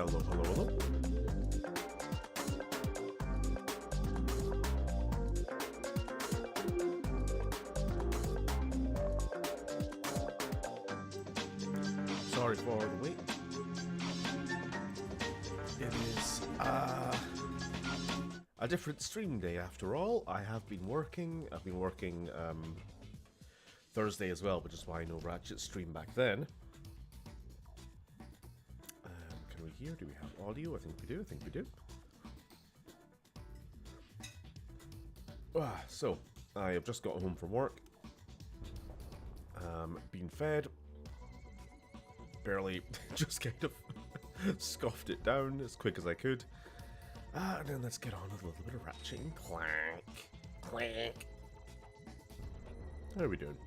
Hello, hello, hello. Sorry for the wait. It is a different stream day after all. I have been working. I've been working Thursday as well, which is why no Ratchet stream back then. Can we hear? Do we have audio? I think we do. I think we do. So, I have just got home from work. Been fed. Barely, just kind of scoffed it down as quick as I could. And then let's get on with a little bit of Ratchet and Clank. Clank. How are we doing?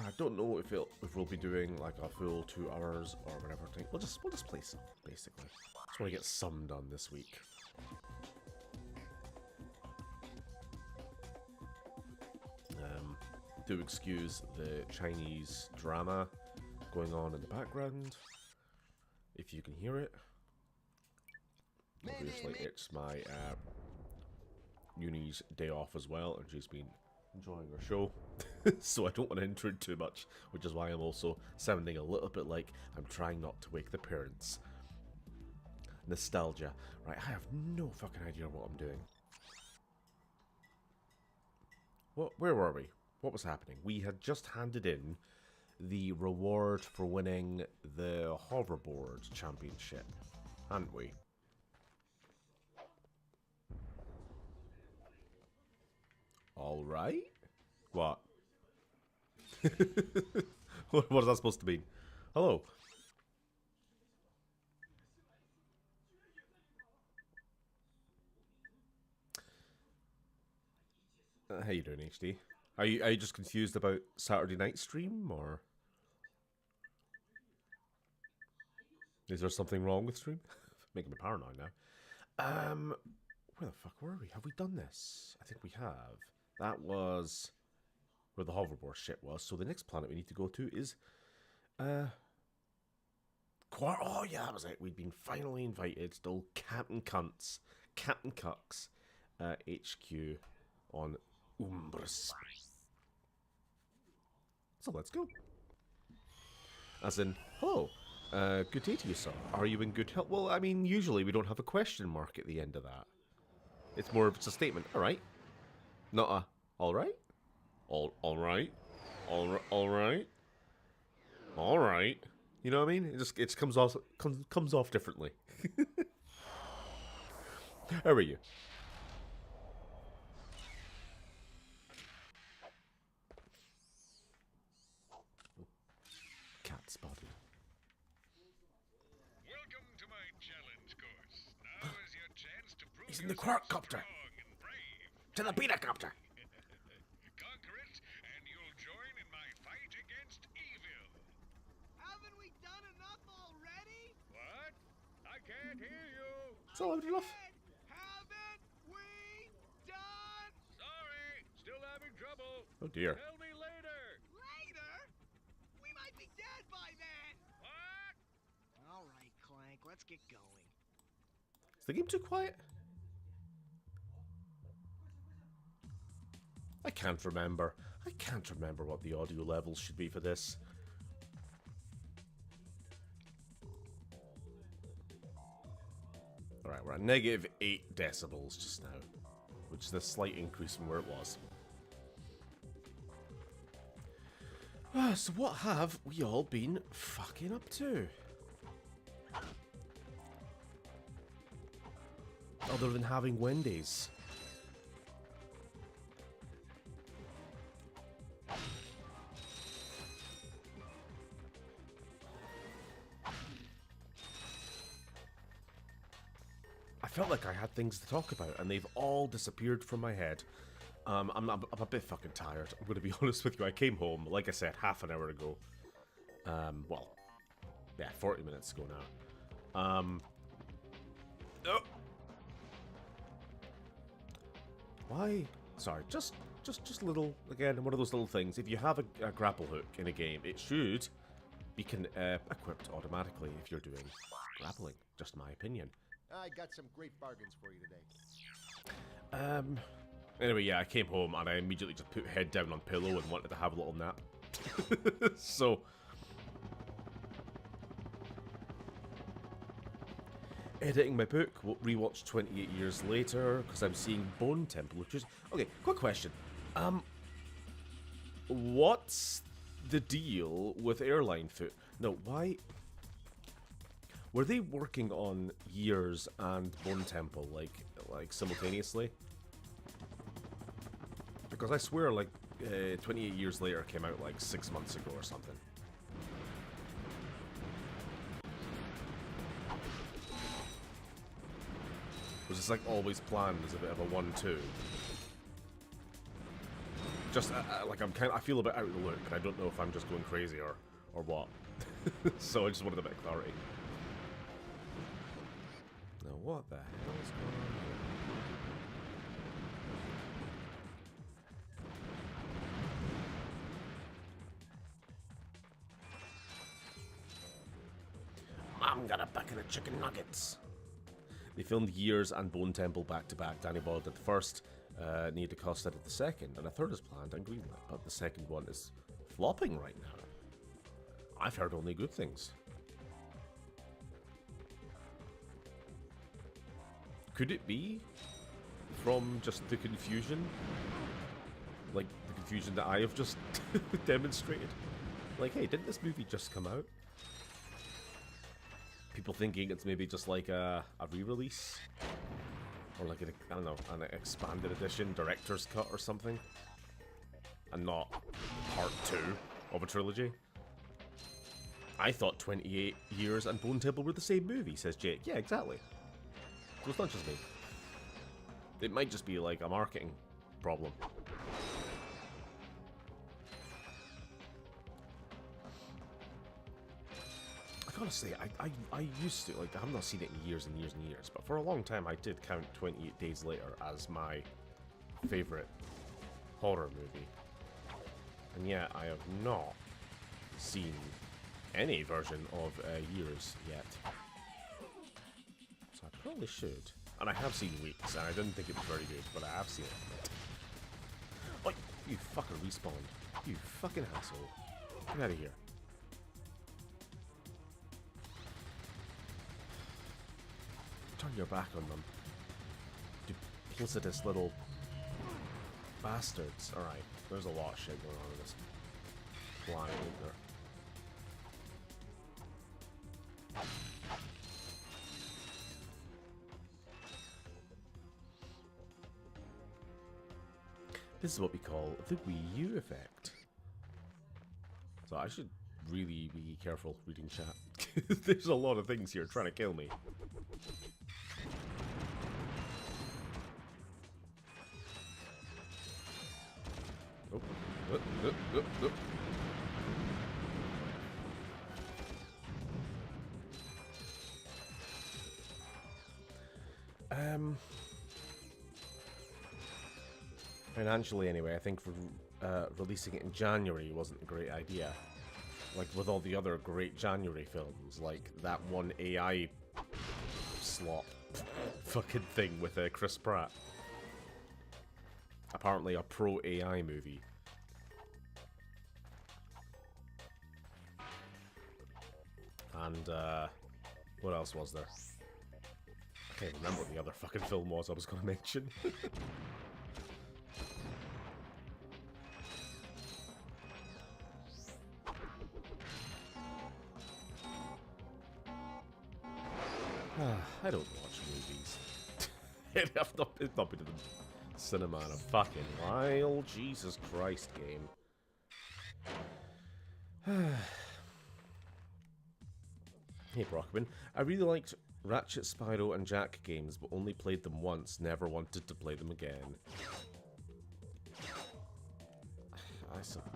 I don't know if we'll be doing like a full 2 hours or whatever thing. We'll just play some, basically. Just want to get some done this week. Do excuse the Chinese drama going on in the background, if you can hear it. Obviously, it's my uni's day off as well, and she's been enjoying her show, so I don't want to intrude too much, which is why I'm also sounding a little bit like I'm trying not to wake the parents. Nostalgia. Right, I have no fucking idea what I'm doing. Where were we? What was happening? We had just handed in the reward for winning the hoverboard championship, hadn't we? All right. What? What is that supposed to mean? Hello. How you doing, HD? Are you just confused about Saturday night stream, or is there something wrong with stream? Making me paranoid now. Where the fuck were we? Have we done this? I think we have. That was where the hoverboard shit was. So the next planet we need to go to is oh yeah, that was it. We'd been finally invited to old Captain Cuck's HQ on Umbris. So let's go. As in, hello, good day to you, sir. Are you in good health? Well, I mean, usually we don't have a question mark at the end of that. It's more of it's a statement. All right, not a all right, all right, all right. You know what I mean? It comes off differently. How are you? Cat spotted. Welcome to my challenge course. Now is your chance to prove He's in the quadcopter. To the beta copter. Conquer it, and you'll join in my fight against evil. Haven't we done enough already? What? I can't hear you. So loud enough. Haven't we done? Sorry, still having trouble. Oh dear. Tell me later. Later? We might be dead by then. What? All right, Clank, let's get going. Is the game too quiet? I can't remember. I can't remember what the audio levels should be for this. Alright, we're at -8 decibels just now, which is a slight increase from where it was. So what have we all been fucking up to? Other than having Wendy's. I felt like I had things to talk about, and they've all disappeared from my head. I'm a bit fucking tired. I'm going to be honest with you. I came home, like I said, half an hour ago. Well, yeah, 40 minutes ago now. Oh. Why? Sorry, just a little, again, one of those little things. If you have a grapple hook in a game, it should beacon equipped automatically if you're doing grappling. Just my opinion. I got some great bargains for you today. Anyway, yeah, I came home and I immediately just put head down on pillow and wanted to have a little nap. So, editing my book, rewatch 28 years later, because I'm seeing Bone Temple, which is... Okay, quick question. What's the deal with Airline Foot? No, why... Were they working on Years and Bone Temple, like simultaneously? Because I swear, like, 28 Years Later came out, like, 6 months ago or something. Was this, like, always planned as a bit of a 1-2? Just, like, I feel a bit out of the loop, and I don't know if I'm just going crazy or what. So I just wanted a bit of clarity. Now, what the hell is going on here? I'm gonna bucket of chicken nuggets. They filmed Years and Bone Temple back to back. Danny Boyle did the first, Nia DaCosta did the second, and a third is planned and greenlit, but the second one is flopping right now. I've heard only good things. Could it be from just the confusion? Like, the confusion that I have just demonstrated? Like, hey, didn't this movie just come out? People thinking it's maybe just like a re-release? Or like, I don't know, an expanded edition, director's cut or something? And not part 2 of a trilogy? I thought 28 Years and Bone Temple were the same movie, says Jake. Yeah, exactly. So it's not just me. It might just be like a marketing problem. I gotta say, I used to, like, I have not seen it in years and years and years, but for a long time I did count 28 Days Later as my favorite horror movie. And yet I have not seen any version of Years yet. So I probably should. And I have seen Weeks, and I didn't think it was very good, but I have seen it. Oh, you fucker respawned. You fucking asshole. Get out of here. Turn your back on them. Duplicitous little bastards. Alright, there's a lot of shit going on in this planet, isn't there? This is what we call the Wii U effect. So I should really be careful reading chat. There's a lot of things here trying to kill me. Oh. Oh. Financially, anyway, I think for releasing it in January wasn't a great idea. Like with all the other great January films, like that one AI slop fucking thing with Chris Pratt. Apparently a pro-AI movie. And, what else was there? I can't remember what the other fucking film was I was going to mention. I don't watch movies. I've not been to the cinema in a fucking while. Jesus Christ, game. Hey, Brockman. I really liked Ratchet, Spyro, and Jack games, but only played them once. Never wanted to play them again. I suppose.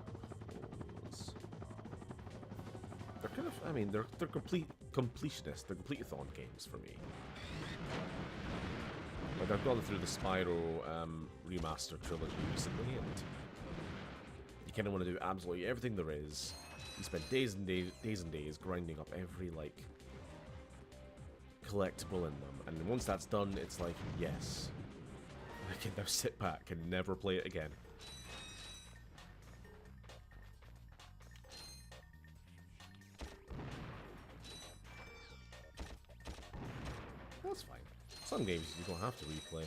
They're kind of, I mean, they're completionist. They're complete-a-thon games for me. Like, I've gone through the Spyro remaster trilogy recently, and you kind of want to do absolutely everything there is You spend days and days grinding up every, like, collectible in them. And then once that's done, it's like, yes. I can now sit back and never play it again. That's fine. Some games you don't have to replay.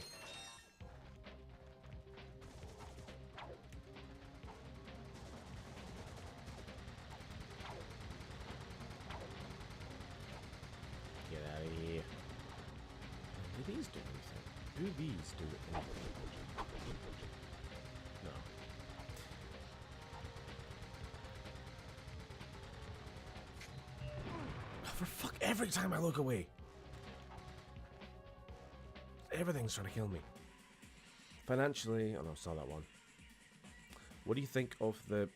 Get out of here. Do these do anything? Do these do anything? No. For fuck, every time I look away. Everything's trying to kill me. Financially, oh no, saw that one. What do you think of the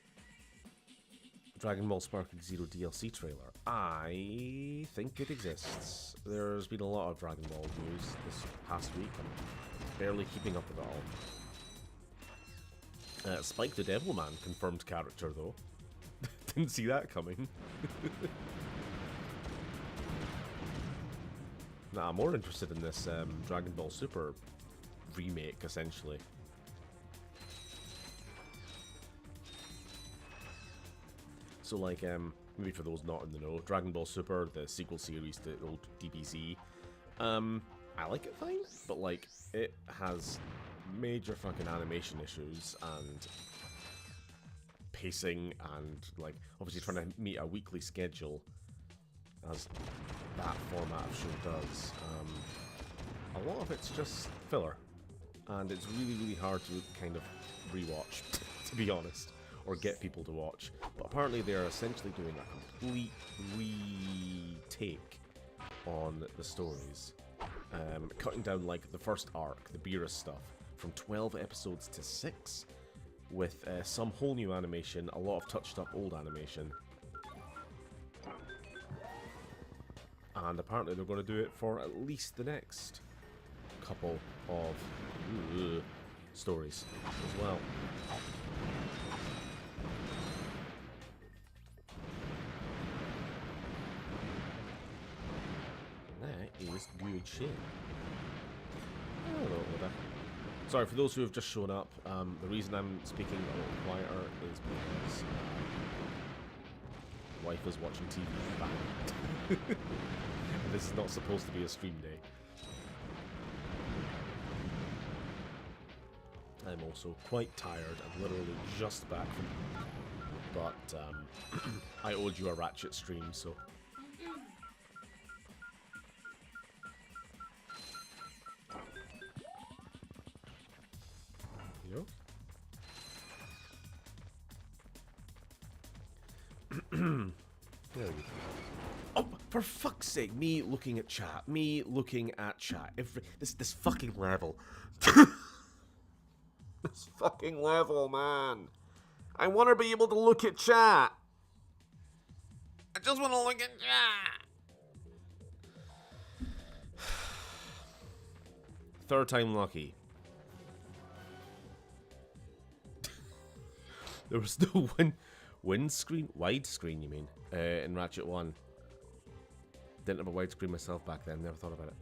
Dragon Ball Sparking Zero DLC trailer? I think it exists. There's been a lot of Dragon Ball news this past week. I'm barely keeping up with it all. Spike the Devilman, confirmed character though. Didn't see that coming. Nah, I'm more interested in this Dragon Ball Super remake, essentially. So, like, maybe for those not in the know, Dragon Ball Super, the sequel series to old DBZ, I like it fine, but, like, it has major fucking animation issues and pacing and, like, obviously trying to meet a weekly schedule as that format of show does. A lot of it's just filler, and it's really, really hard to kind of rewatch, to be honest, or get people to watch. But apparently they're essentially doing a complete retake on the stories, cutting down like the first arc, the Beerus stuff, from 12 episodes to 6, with some whole new animation, a lot of touched up old animation. And apparently they're going to do it for at least the next couple of stories as well. That is good shit. Hello, Oda. Sorry, for those who have just shown up, the reason I'm speaking a little quieter is because wife is watching TV back. This is not supposed to be a stream day. I'm also quite tired. I'm literally just back from... But, I owed you a Ratchet stream, so... Yo. There we go. Oh, for fuck's sake, me looking at chat. Me looking at chat. This fucking level. This fucking level, man. I want to be able to look at chat. I just want to look at chat. Third time lucky. There was no widescreen, you mean, in Ratchet 1. Didn't have a widescreen myself back then, never thought about it.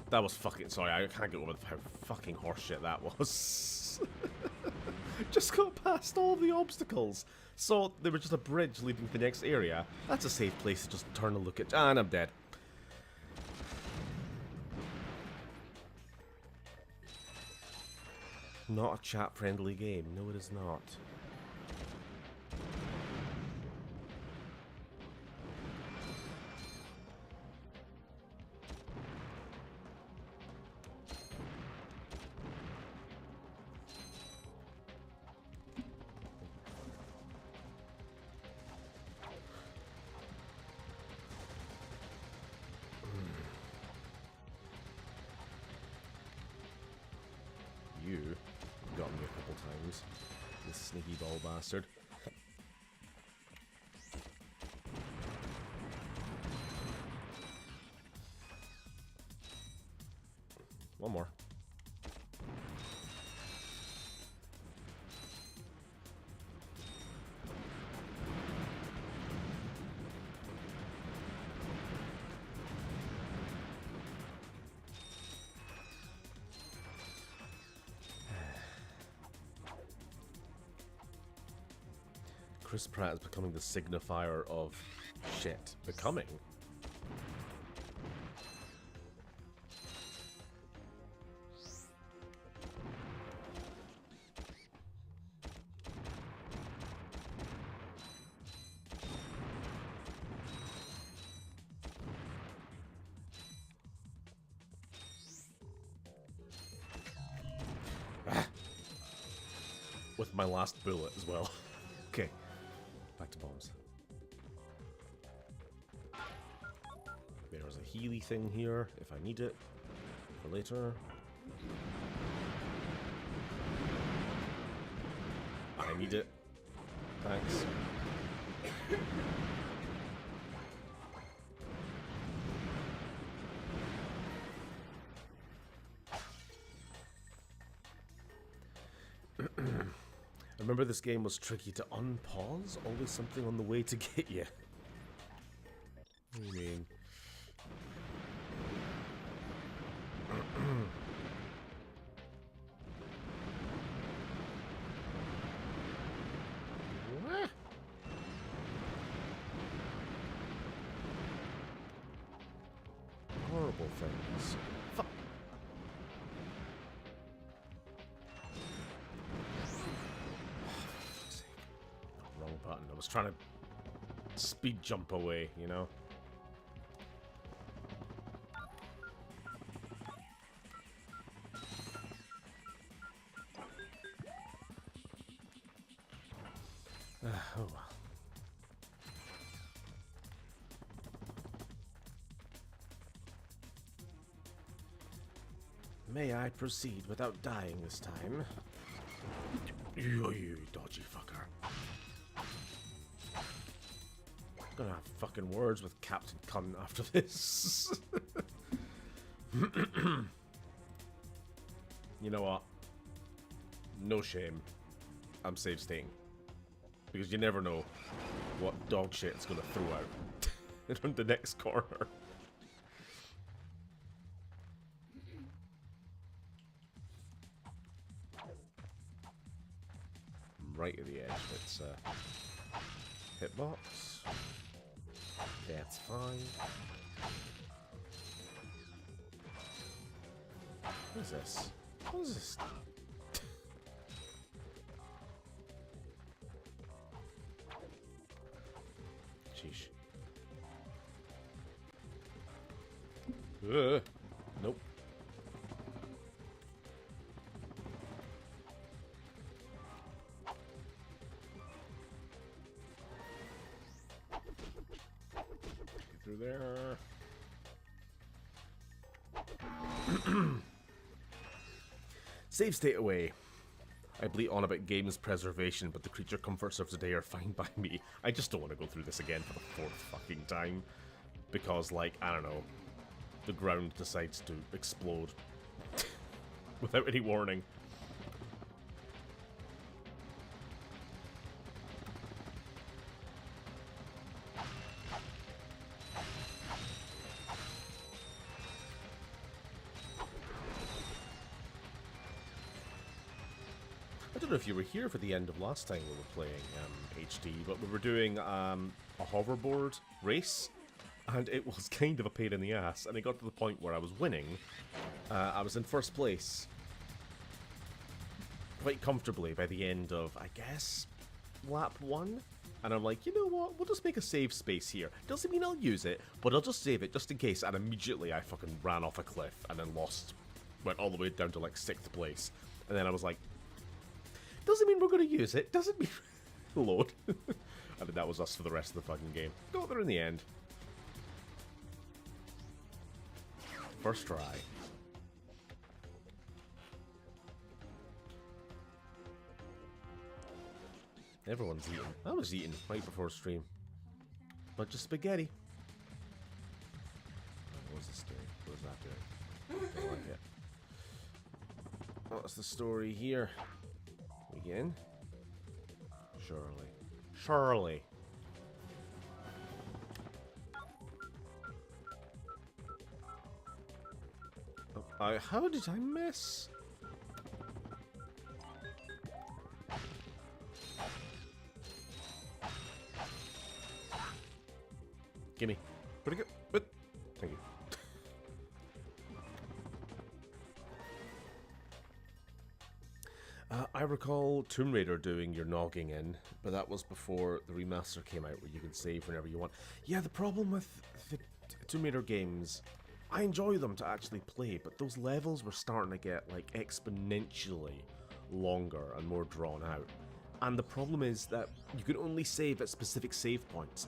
That was fucking, sorry, I can't get over how fucking horseshit that was. Just got past all the obstacles. So there was just a bridge leading to the next area. That's a safe place to just turn and look at, and I'm dead. Not a chat-friendly game. No, it is not. You got me a couple times, this sneaky ball bastard. One more. Chris Pratt is becoming the signifier of shit. Becoming? With my last bullet as well. Okay, back to bombs. There's a Healy thing here, if I need it, for later. I need it. Thanks. I remember this game was tricky to unpause, always something on the way to get you. What do you mean? What? Horrible things. Fuck. Wrong button. I was trying to speed jump away, you know? Oh well. May I proceed without dying this time? You dodgy fucker. I'm gonna have fucking words with Captain Cunt after this. You know what? No shame. I'm save stating. Because you never know what dog shit it's gonna throw out around the next corner. Right at the edge. It's hitbox. That's fine. What is this? What is this? Sheesh. Nope. Get through there. Save state away. I bleat on about games preservation, but the creature comforts of today are fine by me. I just don't want to go through this again for the fourth fucking time. Because, like, I don't know, the ground decides to explode without any warning. I don't know if you were here for the end of last time we were playing HD, but we were doing a hoverboard race, and it was kind of a pain in the ass, and it got to the point where I was winning. I was in first place quite comfortably by the end of, I guess, lap 1, and I'm like, you know what, we'll just make a save space here. Doesn't mean I'll use it, but I'll just save it just in case, and immediately I fucking ran off a cliff and then lost, went all the way down to like 6th place, and then I was like, doesn't mean we're going to use it. Doesn't mean... Load. I think that was us for the rest of the fucking game. Got there in the end. First try. Everyone's eating. I was eating right before stream. Bunch of spaghetti. What was this doing? What was that doing? I don't like it. What's the story here? Again? Surely. Surely. Oh, how did I miss? Pretty good. But thank you. I recall Tomb Raider doing your nogging in, but that was before the remaster came out, where you could save whenever you want. Yeah, the problem with the Tomb Raider games, I enjoy them to actually play, but those levels were starting to get like exponentially longer and more drawn out. And the problem is that you can only save at specific save points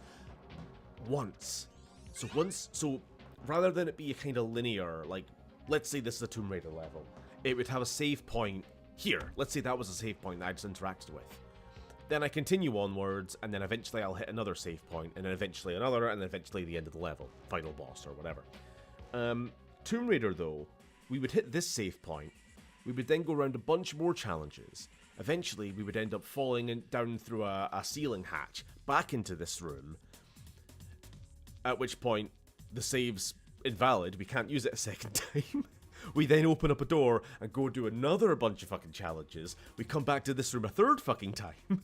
once. So rather than it be a kind of linear, like, let's say this is a Tomb Raider level, it would have a save point here. Let's say that was a save point that I just interacted with. Then I continue onwards, and then eventually I'll hit another save point, and then eventually another, and then eventually the end of the level, final boss or whatever. Tomb Raider though, we would hit this save point, we would then go around a bunch more challenges. Eventually we would end up falling down through a ceiling hatch back into this room, at which point the save's invalid, we can't use it a second time. We then open up a door and go do another bunch of fucking challenges. We come back to this room a third fucking time.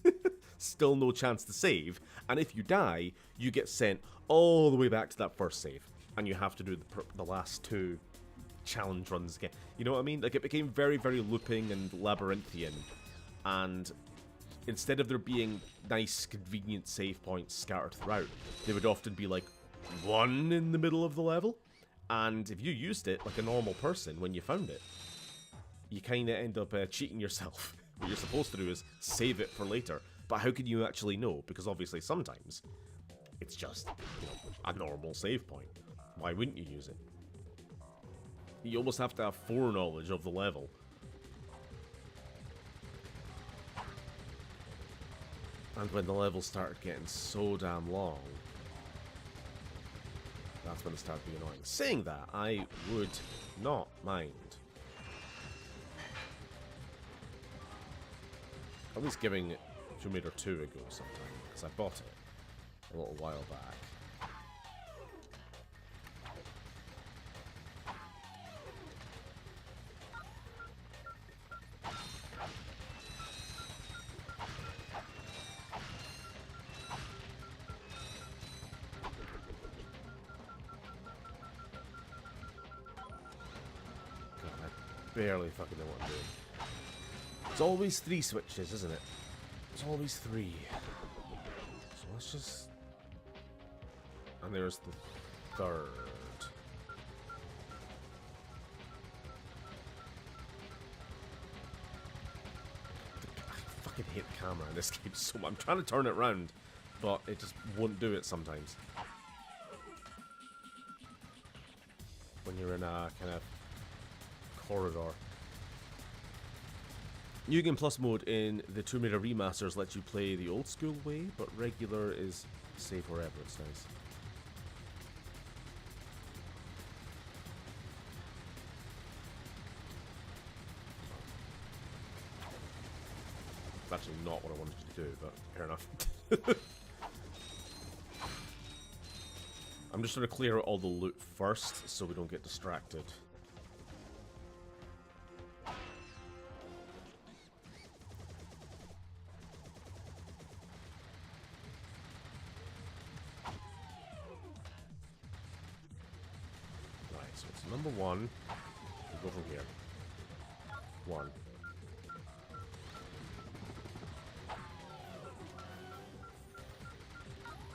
Still no chance to save. And if you die, you get sent all the way back to that first save. And you have to do the last two challenge runs again. You know what I mean? Like, it became very, very looping and labyrinthian. And instead of there being nice, convenient save points scattered throughout, they would often be like one in the middle of the level. And if you used it like a normal person when you found it, you kind of end up cheating yourself. What you're supposed to do is save it for later. But how can you actually know? Because obviously sometimes it's just, you know, a normal save point. Why wouldn't you use it? You almost have to have foreknowledge of the level. And when the levels started getting so damn long, that's when it started being annoying. Saying that, I would not mind at least giving Tomb Raider 2 a go sometime, because I bought it a little while back. Barely fucking know what I'm doing. It's always 3 switches, isn't it? It's always 3. So let's just... And there's the third. I fucking hate the camera in this game so much. I'm trying to turn it around, but it just won't do it sometimes. When you're in a kind of corridor. New Game Plus mode in the Tomb Raider remasters lets you play the old school way, but regular is save wherever. It's nice. It's actually not what I wanted to do, but fair enough. I'm just going to clear out all the loot first so we don't get distracted. Number 1, we'll go from here. 1.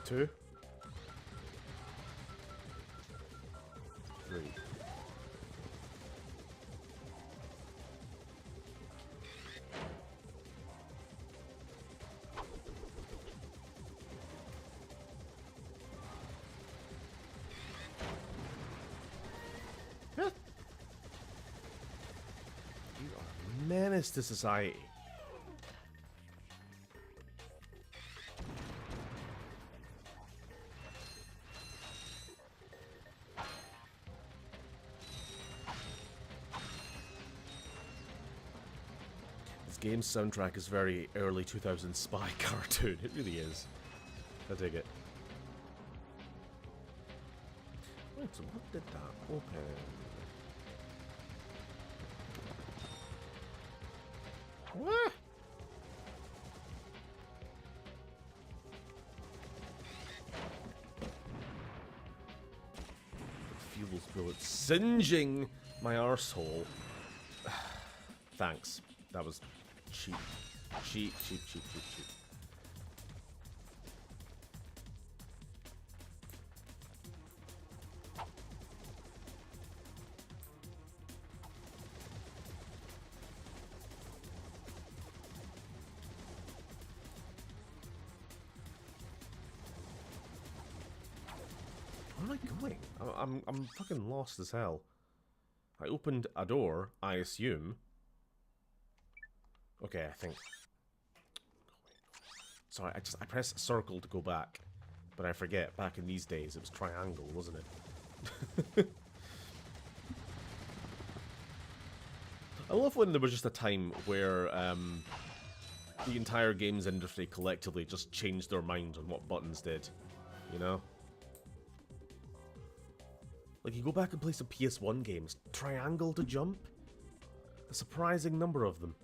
2. 3. Menace to society. This game's soundtrack is very early 2000s spy cartoon. It really is. I dig it. Wait, so what did that open? What? Evil's bullet singeing my arsehole. Thanks. That was cheap. Cheap. Where am I going? I'm fucking lost as hell. I opened a door, I assume. Okay, I think. Sorry, I press circle to go back, but I forget. Back in these days, it was triangle, wasn't it? I love when there was just a time where the entire games industry collectively just changed their mind on what buttons did. You know? Like, you go back and play some PS1 games. Triangle to jump? A surprising number of them.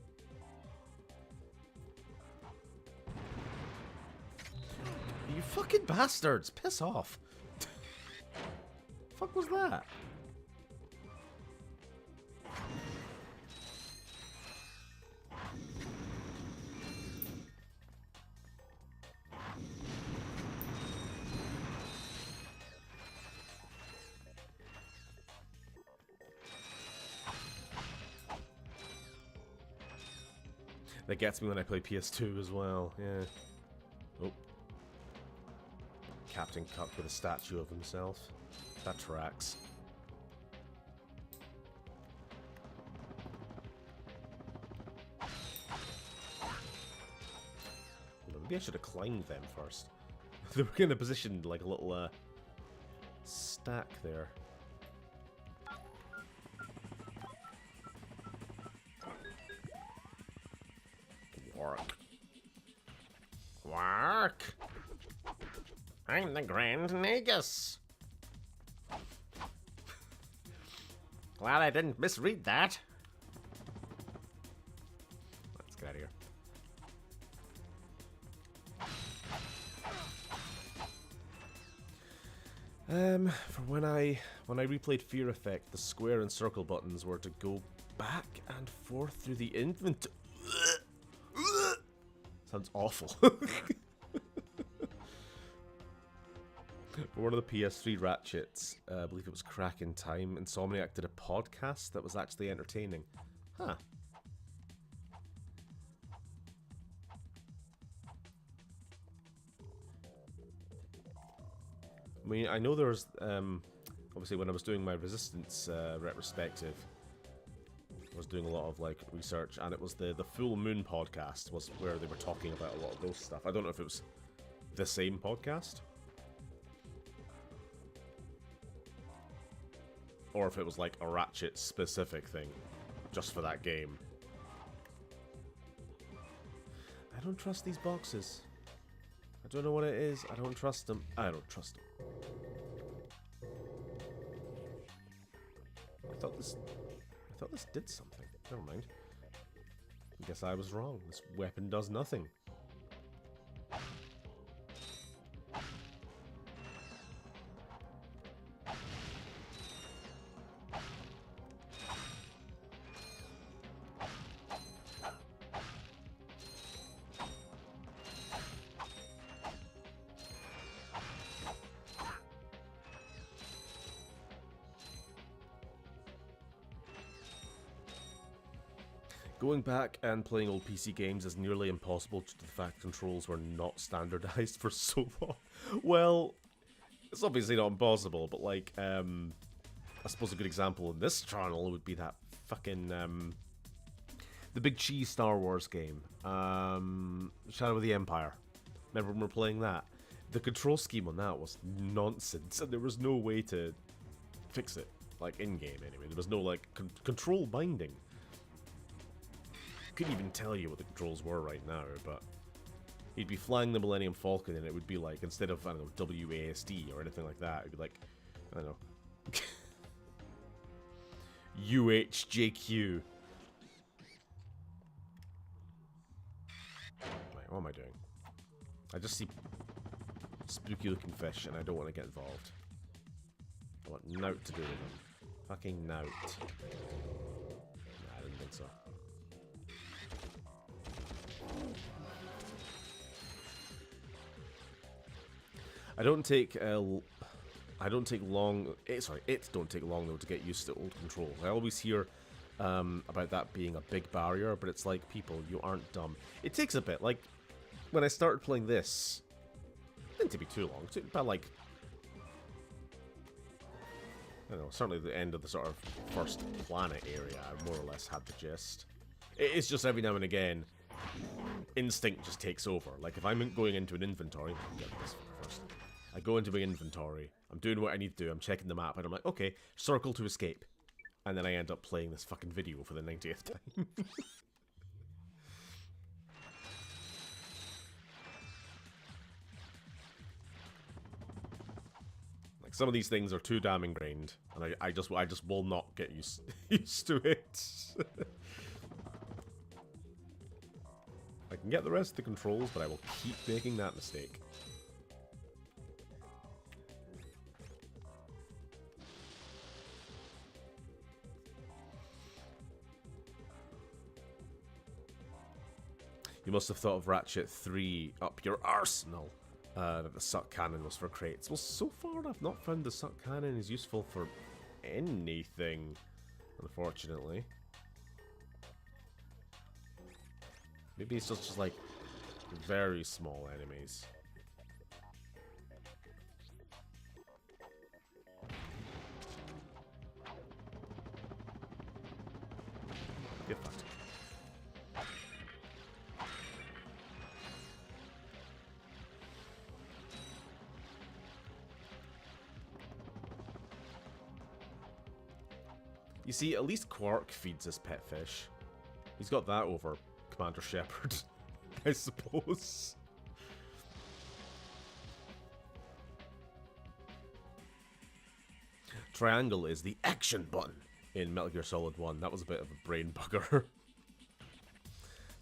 You fucking bastards! Piss off! Fuck was that? That gets me when I play PS2 as well, yeah. Oh. Captain Cup with a statue of himself. That tracks. Maybe I should have climbed them first. They were in a position like a little stack there. Work. I'm the Grand Nagus. Glad I didn't misread that. Let's get out of here. For when I replayed Fear Effect, the square and circle buttons were to go back and forth through the inventory. Sounds awful. For one of the PS3 Ratchets, I believe it was Crack in Time, Insomniac did a podcast that was actually entertaining. Huh. I mean, I know there's, obviously when I was doing my Resistance retrospective, I was doing a lot of, like, research, and it was the Full Moon podcast was where they were talking about a lot of those stuff. I don't know if it was the same podcast, or if it was, like, a Ratchet-specific thing, just for that game. I don't trust these boxes. I don't know what it is. I don't trust them. I don't trust them. I thought this did something. Never mind. I guess I was wrong. This weapon does nothing. Going back and playing old PC games is nearly impossible due to the fact controls were not standardized for so long. Well, it's obviously not impossible, but like, I suppose a good example in this channel would be that fucking, the Big Cheese Star Wars game, Shadow of the Empire. Remember when we were playing that? The control scheme on that was nonsense, and there was no way to fix it, like in-game anyway. There was no, like, control binding. Couldn't even tell you what the controls were right now, but you'd be flying the Millennium Falcon and it would be like, instead of, I don't know, WASD or anything like that, it'd be like, I don't know, UHJQ. Right, what am I doing? I just see spooky looking fish and I don't want to get involved. What, nout to do with them? Fucking nout. Nah, I didn't think so. I don't take long. Sorry, it don't take long though to get used to old controls. I always hear about that being a big barrier, but it's like, people, you aren't dumb. It takes a bit. Like when I started playing this, it didn't take me too long. It took about like, I don't know, certainly the end of the sort of first planet area. I more or less had the gist. It's just every now and again, instinct just takes over. Like if I'm going into an inventory, get this first. I go into my inventory, I'm doing what I need to do, I'm checking the map, and I'm like, okay, circle to escape. And then I end up playing this fucking video for the 90th time. Like, some of these things are too damn ingrained, and I just will not get used to it. I can get the rest of the controls, but I will keep making that mistake. You must have thought of Ratchet 3 up your arsenal. That the suck cannon was for crates. Well, so far I've not found the suck cannon is useful for anything, unfortunately. Maybe it's just like very small enemies. Get fucked. You see, at least Quark feeds his pet fish. He's got that over Commander Shepard, I suppose. Triangle is the action button in Metal Gear Solid 1. That was a bit of a brain bugger.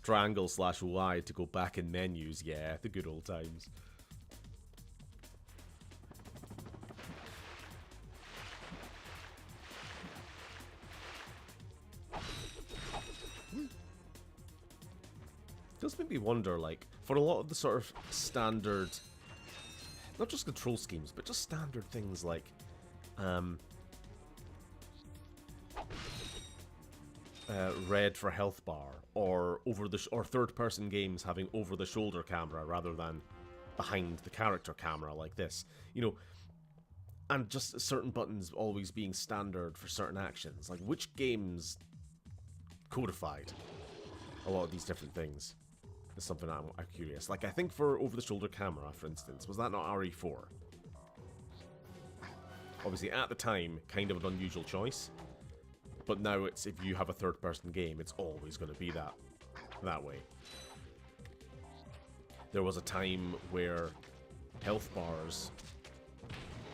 Triangle / Y to go back in menus. Yeah, the good old times. Does make me wonder, like, for a lot of the sort of standard, not just control schemes, but just standard things like, red for health bar, or third-person games having over-the-shoulder camera rather than behind the character camera like this, you know, and just certain buttons always being standard for certain actions. Like, which games codified a lot of these different things? Is something I'm curious. Like, I think for over-the-shoulder camera, for instance, was that not RE4? Obviously, at the time, kind of an unusual choice. But now it's, if you have a third-person game, it's always going to be that way. There was a time where health bars,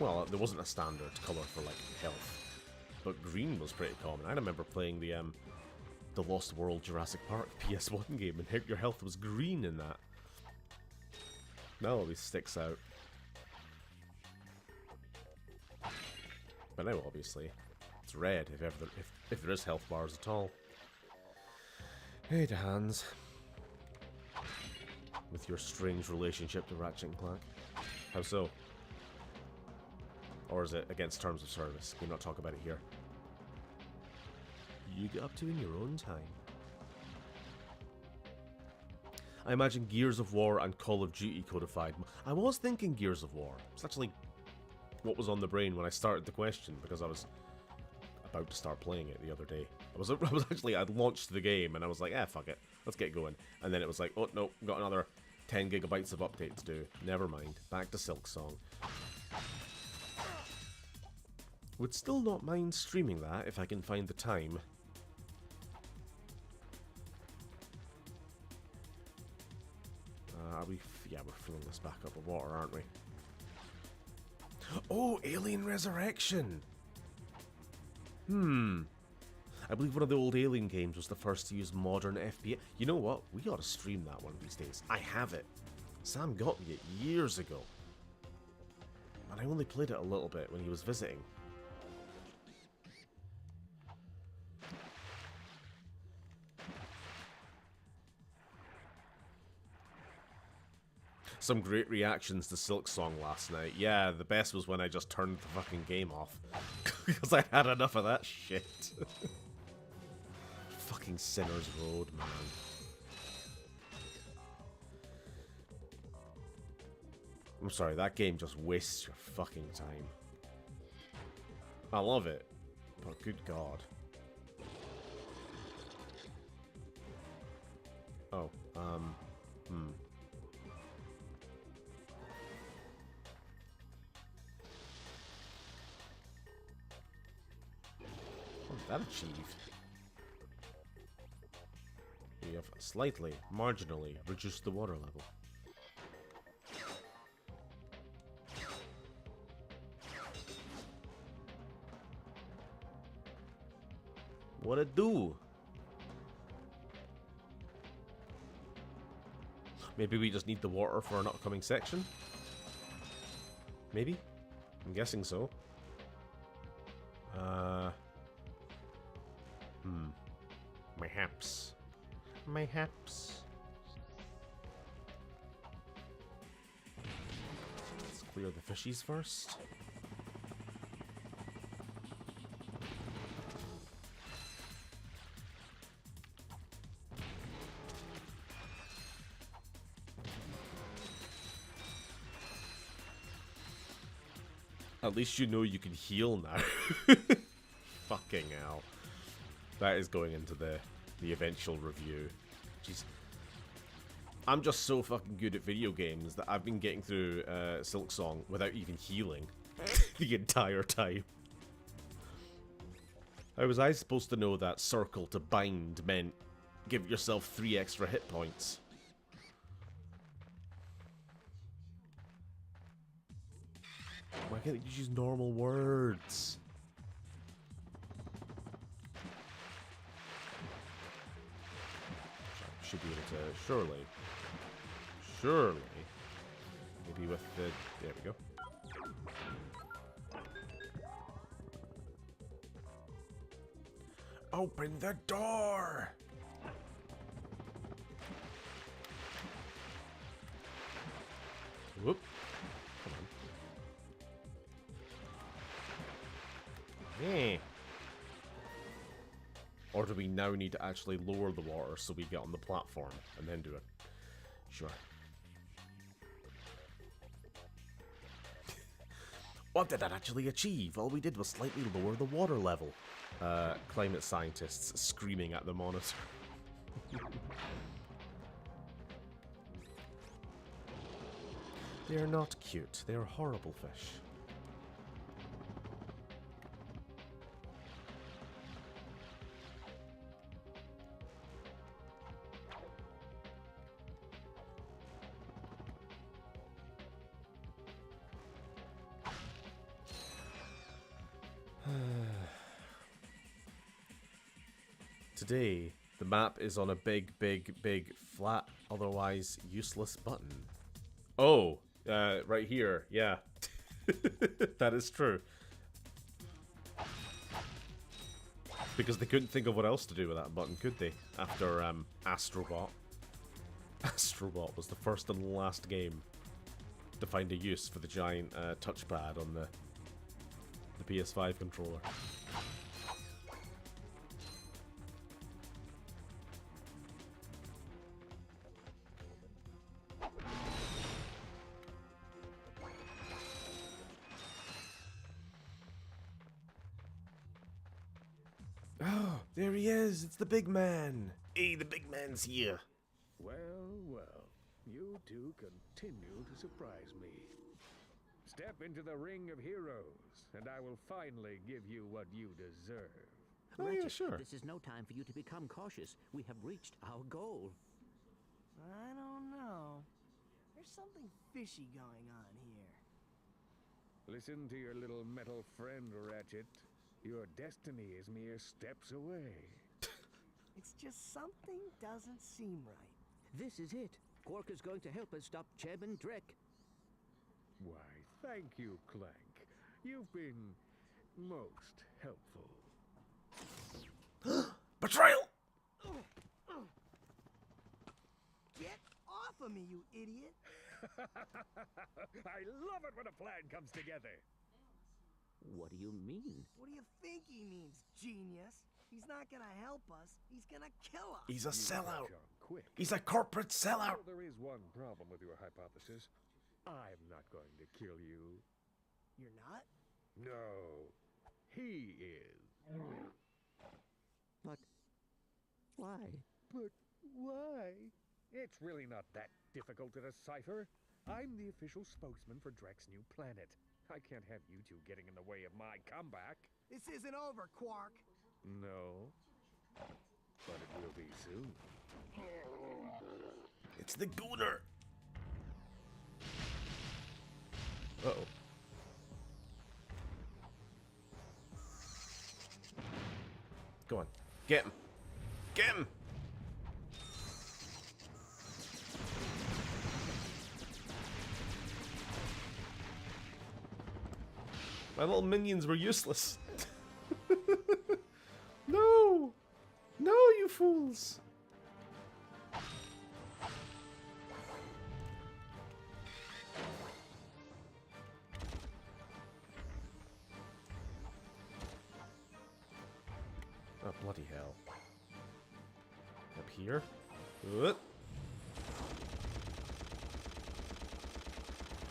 well, there wasn't a standard color for, like, health. But green was pretty common. I remember playing the Lost World Jurassic Park PS1 game, and your health was green in that. That always sticks out. But now, obviously, it's red if there is health bars at all. Hey, to Hans. With your strange relationship to Ratchet and Clank. How so? Or is it against terms of service? Can we not talk about it here? You get up to in your own time. I imagine Gears of War and Call of Duty codified. I was thinking Gears of War. It's actually what was on the brain when I started the question, because I was about to start playing it the other day. I'd launched the game and I was like, fuck it, let's get going. And then it was like, oh no, got another 10 gigabytes of update to do. Never mind, back to Silk Song. Would still not mind streaming that if I can find the time. Yeah, we're filling this back up with water, aren't we? Oh, Alien Resurrection! I believe one of the old Alien games was the first to use modern FPS. You know what? We ought to stream that one of these days. I have it. Sam got me it years ago. And I only played it a little bit when he was visiting. some great reactions to Silk Song last night. Yeah, the best was when I just turned the fucking game off. Because I had enough of that shit. Fucking Sinner's Road, man. I'm sorry, that game just wastes your fucking time. I love it, but good god. Oh, Oh, that achieved. We have slightly, marginally reduced the water level. What it do? Maybe we just need the water for an upcoming section? Maybe? I'm guessing so. Mayhaps. Mayhaps. Let's clear the fishies first. At least you know you can heal now. Fucking hell. That is going into the eventual review. Jeez. I'm just so fucking good at video games that I've been getting through Silk Song without even healing the entire time. How was I supposed to know that circle to bind meant give yourself 3 extra hit points? Why can't you use normal words? Should be able to, surely, maybe with the, there we go. Open the door! Whoop. Eh. Or do we now need to actually lower the water so we get on the platform and then do it? Sure. What did that actually achieve? All we did was slightly lower the water level. Climate scientists screaming at the monitor. They're not cute. They're horrible fish. Today, the map is on a big, flat, otherwise useless button. Oh, right here, yeah. That is true. Because they couldn't think of what else to do with that button, could they? After, Astrobot. Astrobot was the first and last game to find a use for the giant, touchpad on the PS5 controller. Oh, there he is! It's the big man! Hey, the big man's here! Well, well, you two continue to surprise me. Step into the ring of heroes, and I will finally give you what you deserve. Oh, yeah, Ratchet, sure. This is no time for you to become cautious. We have reached our goal. I don't know. There's something fishy going on here. Listen to your little metal friend, Ratchet. Your destiny is mere steps away. It's just something doesn't seem right. This is it. Quark is going to help us stop Cheb and Drek. Why, thank you, Clank. You've been most helpful. Betrayal! Get off of me, you idiot! I love it when a plan comes together. What do you mean? What do you think he means, genius? He's not gonna help us. He's gonna kill us. He's a sellout. Catch on quick. He's a corporate sellout. Well, there is one problem with your hypothesis. I'm not going to kill you. You're not? No, he is. But why? But why? It's really not that difficult to decipher. I'm the official spokesman for Drek's new planet. I can't have you two getting in the way of my comeback. This isn't over, Quark. No, but it will be soon. It's the Gooner. Uh-oh. Go on. Get him. Get him! My little minions were useless. No! No, you fools! Oh, bloody hell. Up here? Is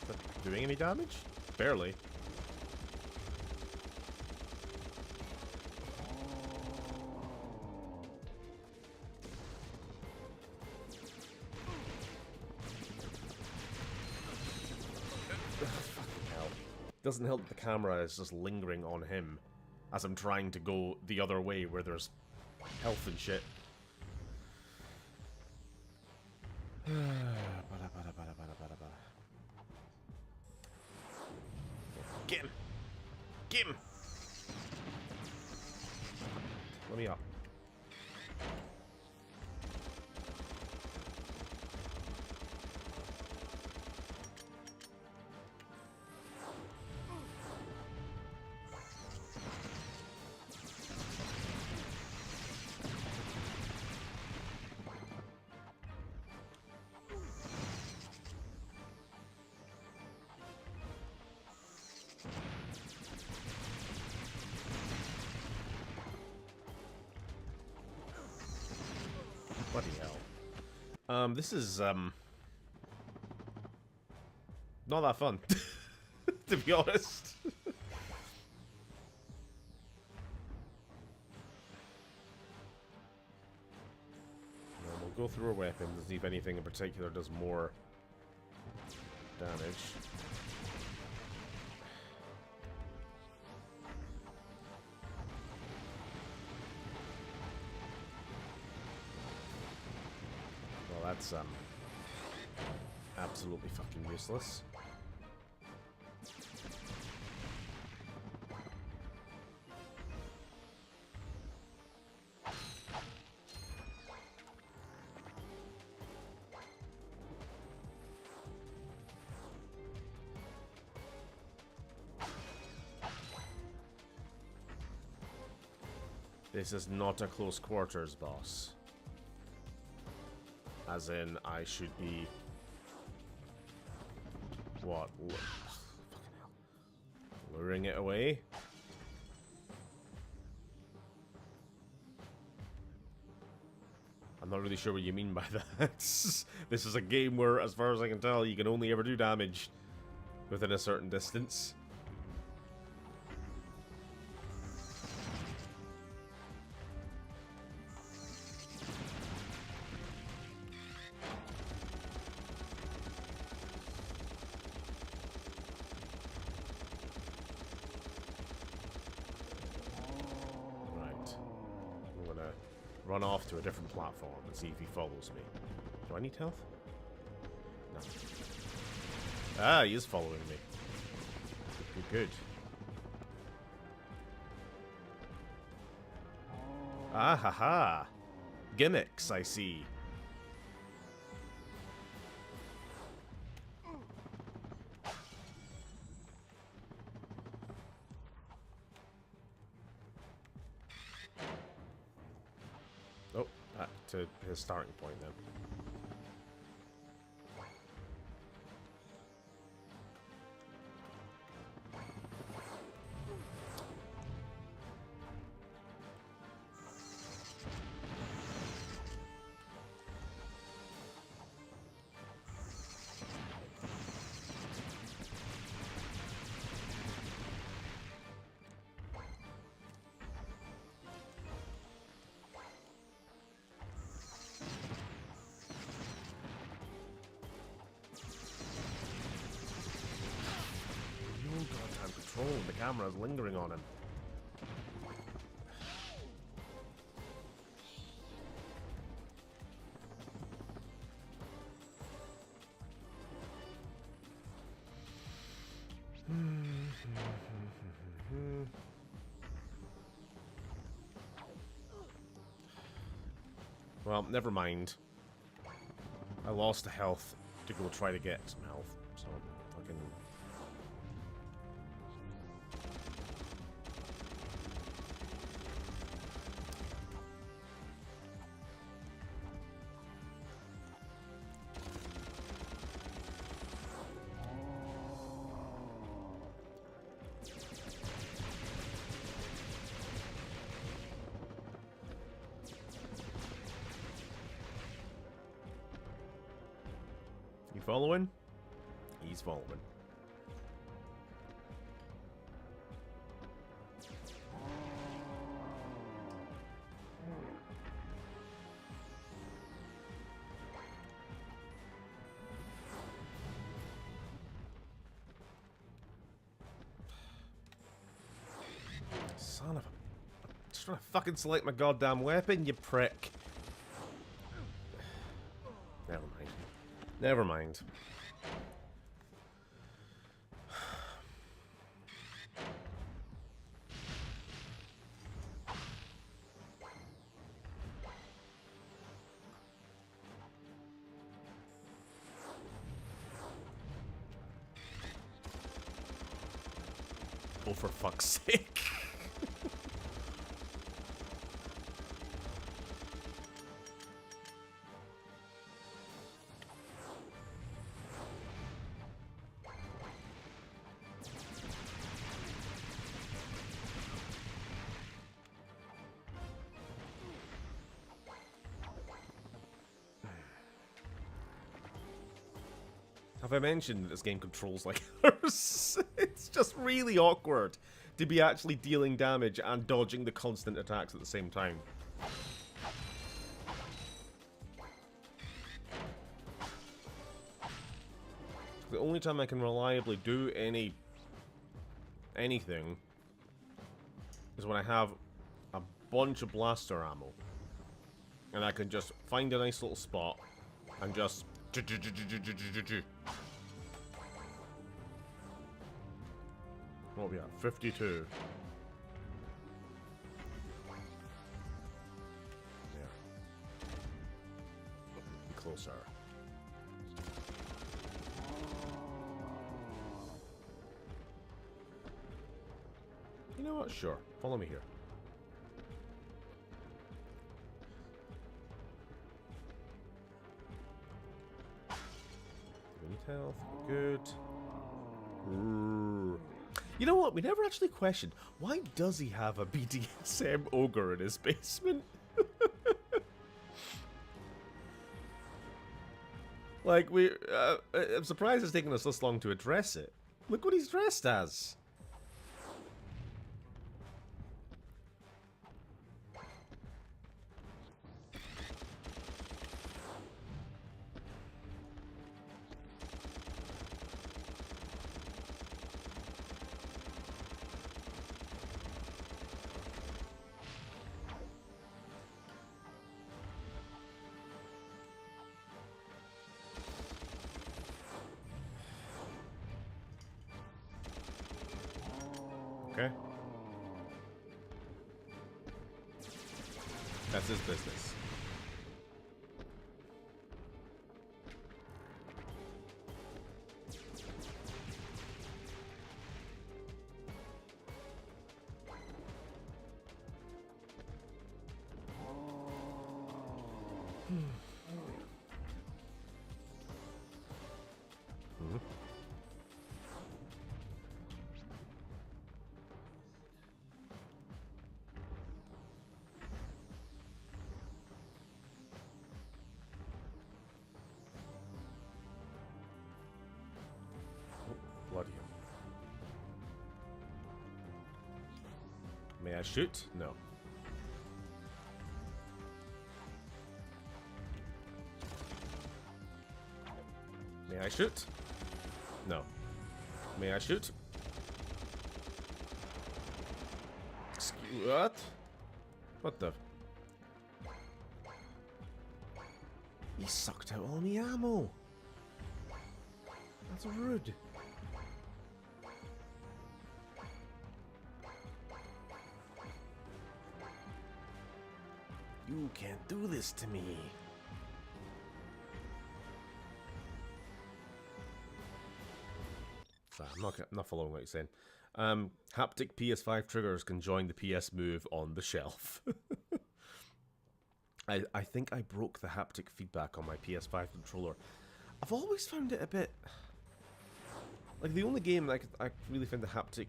that doing any damage? Barely. Doesn't help that the camera is just lingering on him as I'm trying to go the other way where there's health and shit. Get him! Get him! Let me up. Bloody hell. This is, not that fun, to be honest. We'll go through our weapons and see if anything in particular does more damage. That's absolutely fucking useless. This is not a close quarters, boss. As in, I should be... What? Fucking hell. Luring it away? I'm not really sure what you mean by that. This is a game where, as far as I can tell, you can only ever do damage within a certain distance. Run off to a different platform and see if he follows me. Do I need health? No. Ah, he is following me. Good, good, good. Ah, ha, ha. Gimmicks, I see. To his starting point then. camera is lingering on him. Well, never mind. I lost the health to go try to get some health, so fucking... You following? He's following. Son of a... Just trying to fucking select my goddamn weapon, you prick. Never mind. Never mind. Oh, for fuck's sake. Have I mentioned that this game controls like ours? It's just really awkward to be actually dealing damage and dodging the constant attacks at the same time. The only time I can reliably do anything is when I have a bunch of blaster ammo. And I can just find a nice little spot and just... What are we at? 52. Yeah. Closer. You know what? Sure. Follow me here. We need health. Good. You know what? We never actually questioned. Why does he have a BDSM ogre in his basement? Like, I'm surprised it's taken us this long to address it. Look what he's dressed as. Okay. That's his business. Bloody hell. May I shoot? No. May I shoot? No. May I shoot? What? What the? He sucked out all my ammo. That's rude. You can't do this to me. Sorry, I'm not following what you're saying. Haptic PS5 triggers can join the PS Move on the shelf. I think I broke the haptic feedback on my PS5 controller. I've always found it a bit... Like, the only game that I really find the haptic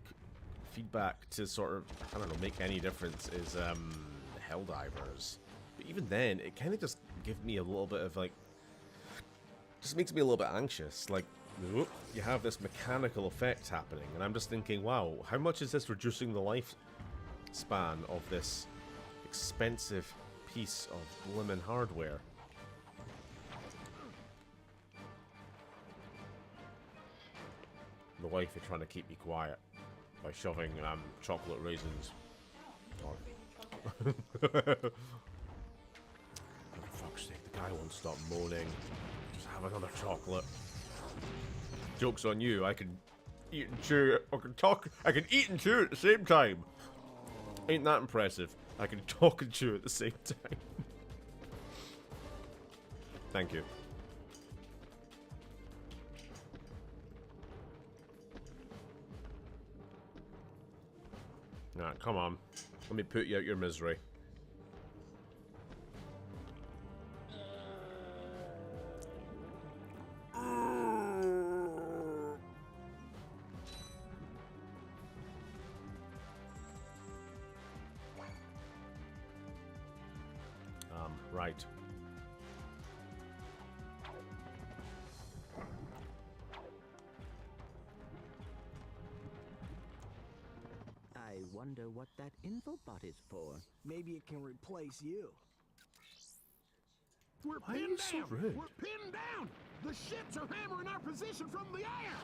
feedback to sort of, I don't know, make any difference is Helldivers. But even then, it kind of just gives me a little bit of, like... Just makes me a little bit anxious. Like, whoop, you have this mechanical effect happening, and I'm just thinking, wow, how much is this reducing the lifespan of this expensive piece of blimmin' hardware? The wife is trying to keep me quiet by shoving chocolate raisins. Oh. For fuck's sake, the guy won't stop moaning. Just have another chocolate. Joke's on you, I can eat and chew, I can eat and chew at the same time. Ain't that impressive? I can talk and chew at the same time. Thank you. Nah, come on. Let me put you out your misery. Right. I wonder what that infobot is for. Maybe it can replace you. We're Why are you pinned so down! rude? We're pinned down! The ships are hammering our position from the air!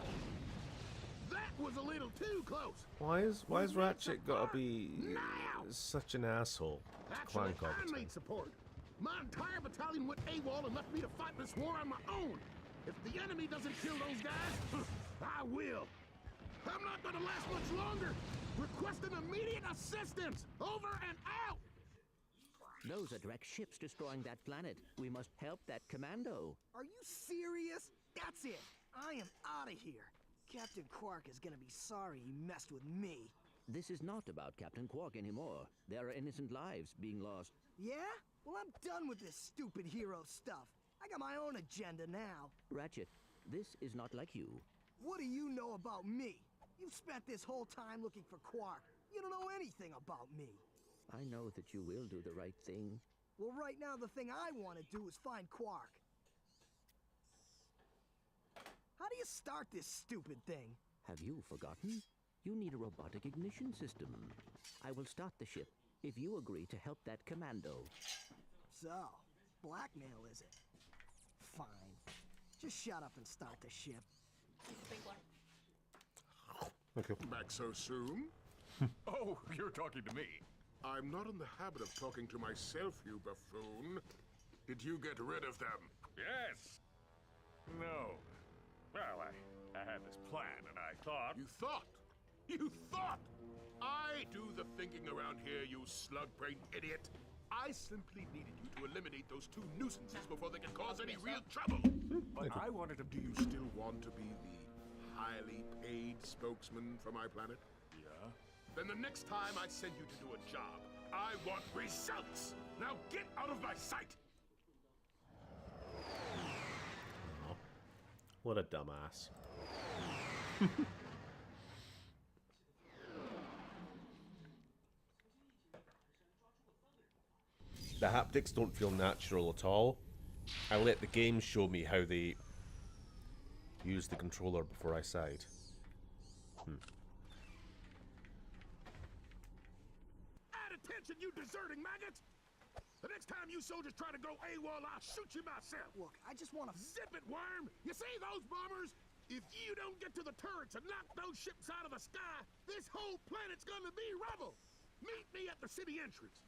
That was a little too close! Why is Ratchet gotta be such an asshole to Actually, Clank all the I time? need support. My entire battalion went AWOL and left me to fight this war on my own. If the enemy doesn't kill those guys, I will. I'm not gonna last much longer. Requesting immediate assistance. Over and out. Those are direct ships destroying that planet. We must help that commando. Are you serious? That's it. I am out of here. Captain Quark is gonna be sorry he messed with me. This is not about Captain Quark anymore. There are innocent lives being lost. Yeah? Well, I'm done with this stupid hero stuff. I got my own agenda now. Ratchet, this is not like you. What do you know about me? You've spent this whole time looking for Quark. You don't know anything about me. I know that you will do the right thing. Well, right now the thing I want to do is find Quark. How do you start this stupid thing? Have you forgotten? You need a robotic ignition system. I will start the ship if you agree to help that commando. So, blackmail is it? Fine. Just shut up and start the ship. Okay. Back so soon? Oh, you're talking to me. I'm not in the habit of talking to myself, you buffoon. Did you get rid of them? Yes. No. Well, I had this plan, and I thought... You thought? You thought? I do the thinking around here, you slug-brained idiot. I simply needed you to eliminate those two nuisances before they can cause any real trouble. But I wanted to... Do you still want to be the highly paid spokesman for my planet? Yeah? Then the next time I send you to do a job, I want results. Now get out of my sight. What a dumbass. The haptics don't feel natural at all. I let the game show me how they use the controller before I side. Add attention, you deserting maggots! The next time you soldiers try to go AWOL, I'll shoot you myself. Look, I just want to... Zip it, worm! You see those bombers? If you don't get to the turrets and knock those ships out of the sky, this whole planet's gonna be rubble! Meet me at the city entrance.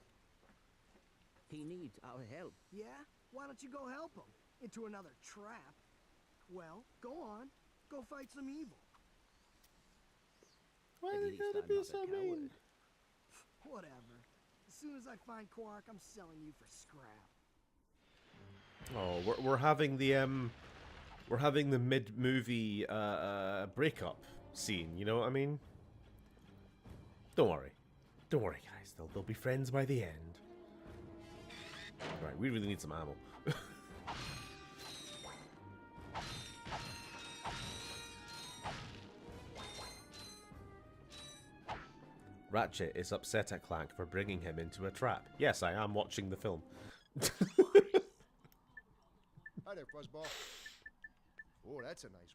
He needs our help. Yeah? Why don't you go help him? Into another trap. Well, go on. Go fight some evil. Why At they least gotta I'm be not a so mean? coward. Whatever. As soon as I find Quark, I'm selling you for scrap. Oh, we're having the mid-movie breakup scene. You know what I mean? Don't worry, guys. They'll be friends by the end. Right, we really need some ammo. Ratchet is upset at Clank for bringing him into a trap. Yes, I am watching the film. Hi there, Fuzzball. Oh, that's a nice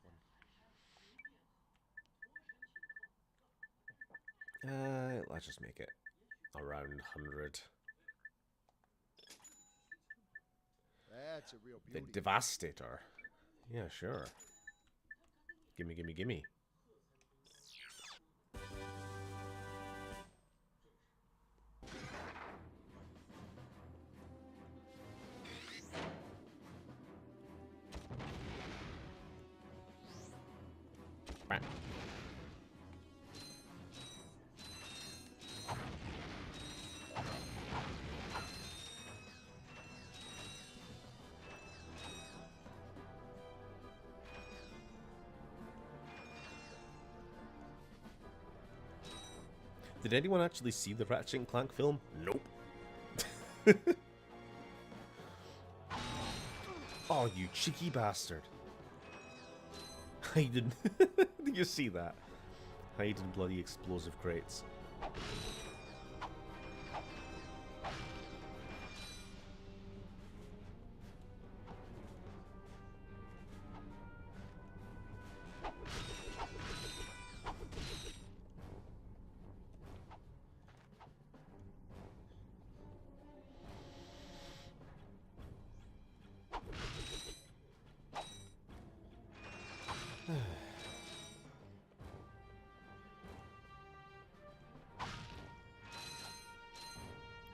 one. Let's just make it around 100. That's a real The beauty. Devastator. Yeah, sure. Gimme, gimme, gimme. Bam. Did anyone actually see the Ratchet and Clank film? Nope. Oh, you cheeky bastard. Hiding. Did you see that? Hiding bloody explosive crates.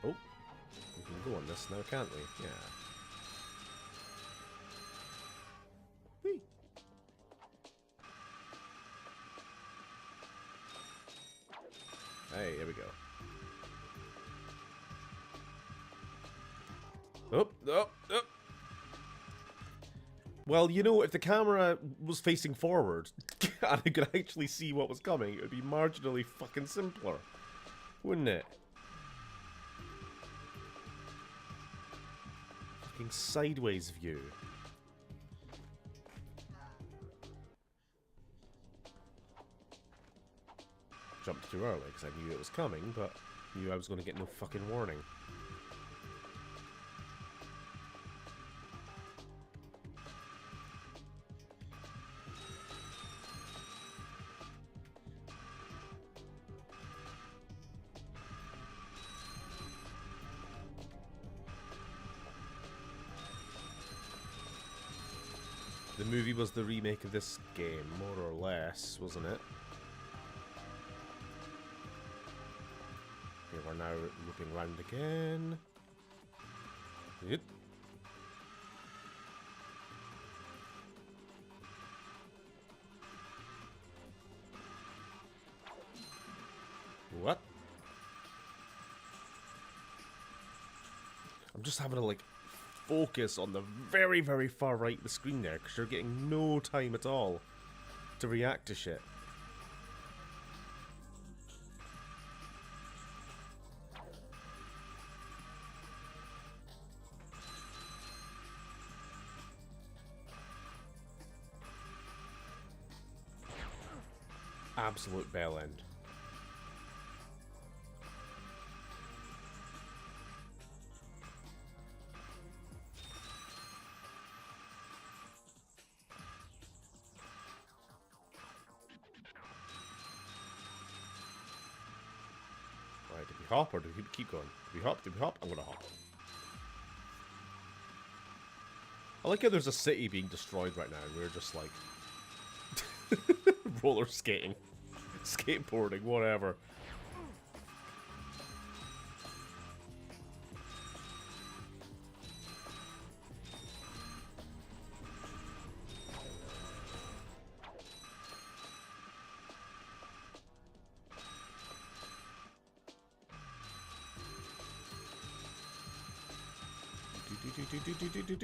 Oh, we can go on this now, can't we? Yeah. Whee! Hey, here we go. Oh, oh, oh. Well, you know, if the camera was facing forward and I could actually see what was coming, it would be marginally fucking simpler, wouldn't it? Fucking sideways view. Jumped too early because I knew it was coming, but knew I was going to get no fucking warning. The movie was the remake of this game, more or less, wasn't it? Okay, we're now looping round again. Yep. What? I'm just having to, like, focus on the very, very far right of the screen there, because you're getting no time at all to react to shit. Absolute bell end. Right, did we hop or did we keep going? Did we hop? Did we hop? I'm gonna hop. I like how there's a city being destroyed right now and we're just like roller skating, skateboarding, whatever.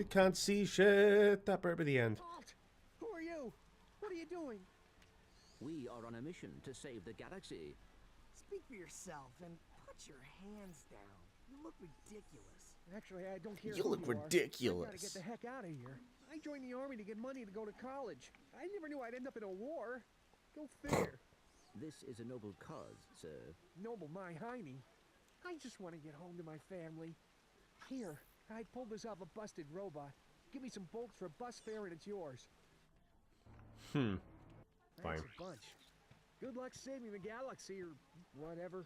Can't see shit. That better be the end. Halt! Who are you? What are you doing? We are on a mission to save the galaxy. Speak for yourself and put your hands down. You look ridiculous. Actually, I don't care. You who look you are. I ridiculous. gotta get the heck out of here. I joined the army to get money to go to college. I never knew I'd end up in a war. Go figure. This is a noble cause, sir. Noble my hiney. I just want to get home to my family. Here, I pulled this off a busted robot. Give me some bolts for bus fare and it's yours. Fine. That's a bunch. Good luck saving the galaxy or whatever.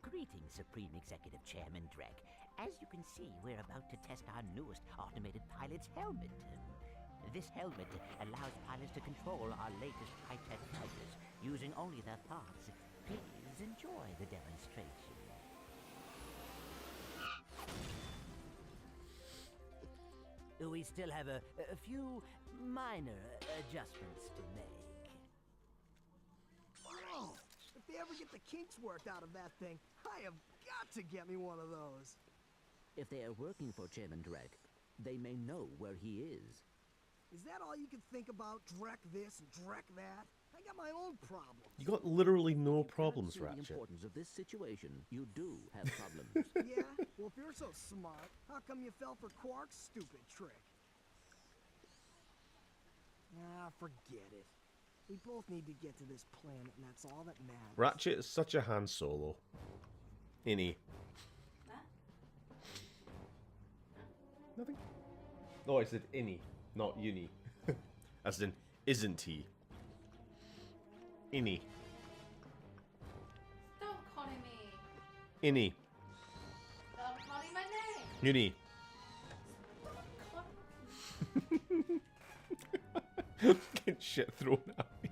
Greetings, Supreme Executive Chairman Drek. As you can see, we're about to test our newest automated pilot's helmet. This helmet allows pilots to control our latest RATCHET fighters using only their thoughts. Please enjoy the demonstration. We still have a few minor adjustments to make. Whoa! If they ever get the kinks worked out of that thing, I have got to get me one of those. If they are working for Chairman Drek, they may know where he is. Is that all you can think about? Drek this and Drek that? I got my own problems. You got literally no Cannot problems, see the Ratchet. importance of this situation. You do have problems. Yeah? Well, if you're so smart, how come you fell for Quark's stupid trick? Ah, forget it. We both need to get to this planet, and that's all that matters. Ratchet is such a Han Solo. Innie. Nothing? No, I said innie, not uni. As in, isn't he? Innie. Stop calling me. Innie. Stop calling my name. Uni. Getting shit thrown at me.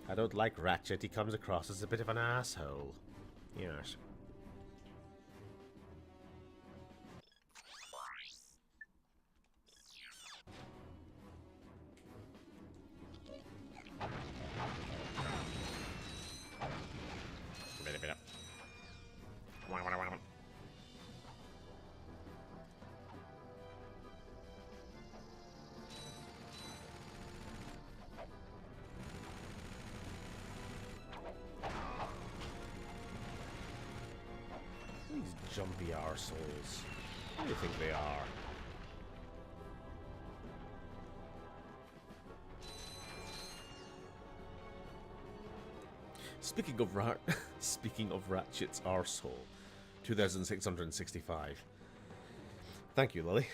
I don't like Ratchet. He comes across as a bit of an asshole. Yes. These jumpy arseholes. Who do you think they are? Speaking of Ratchet's arsehole, 2,665. Thank you, Lily.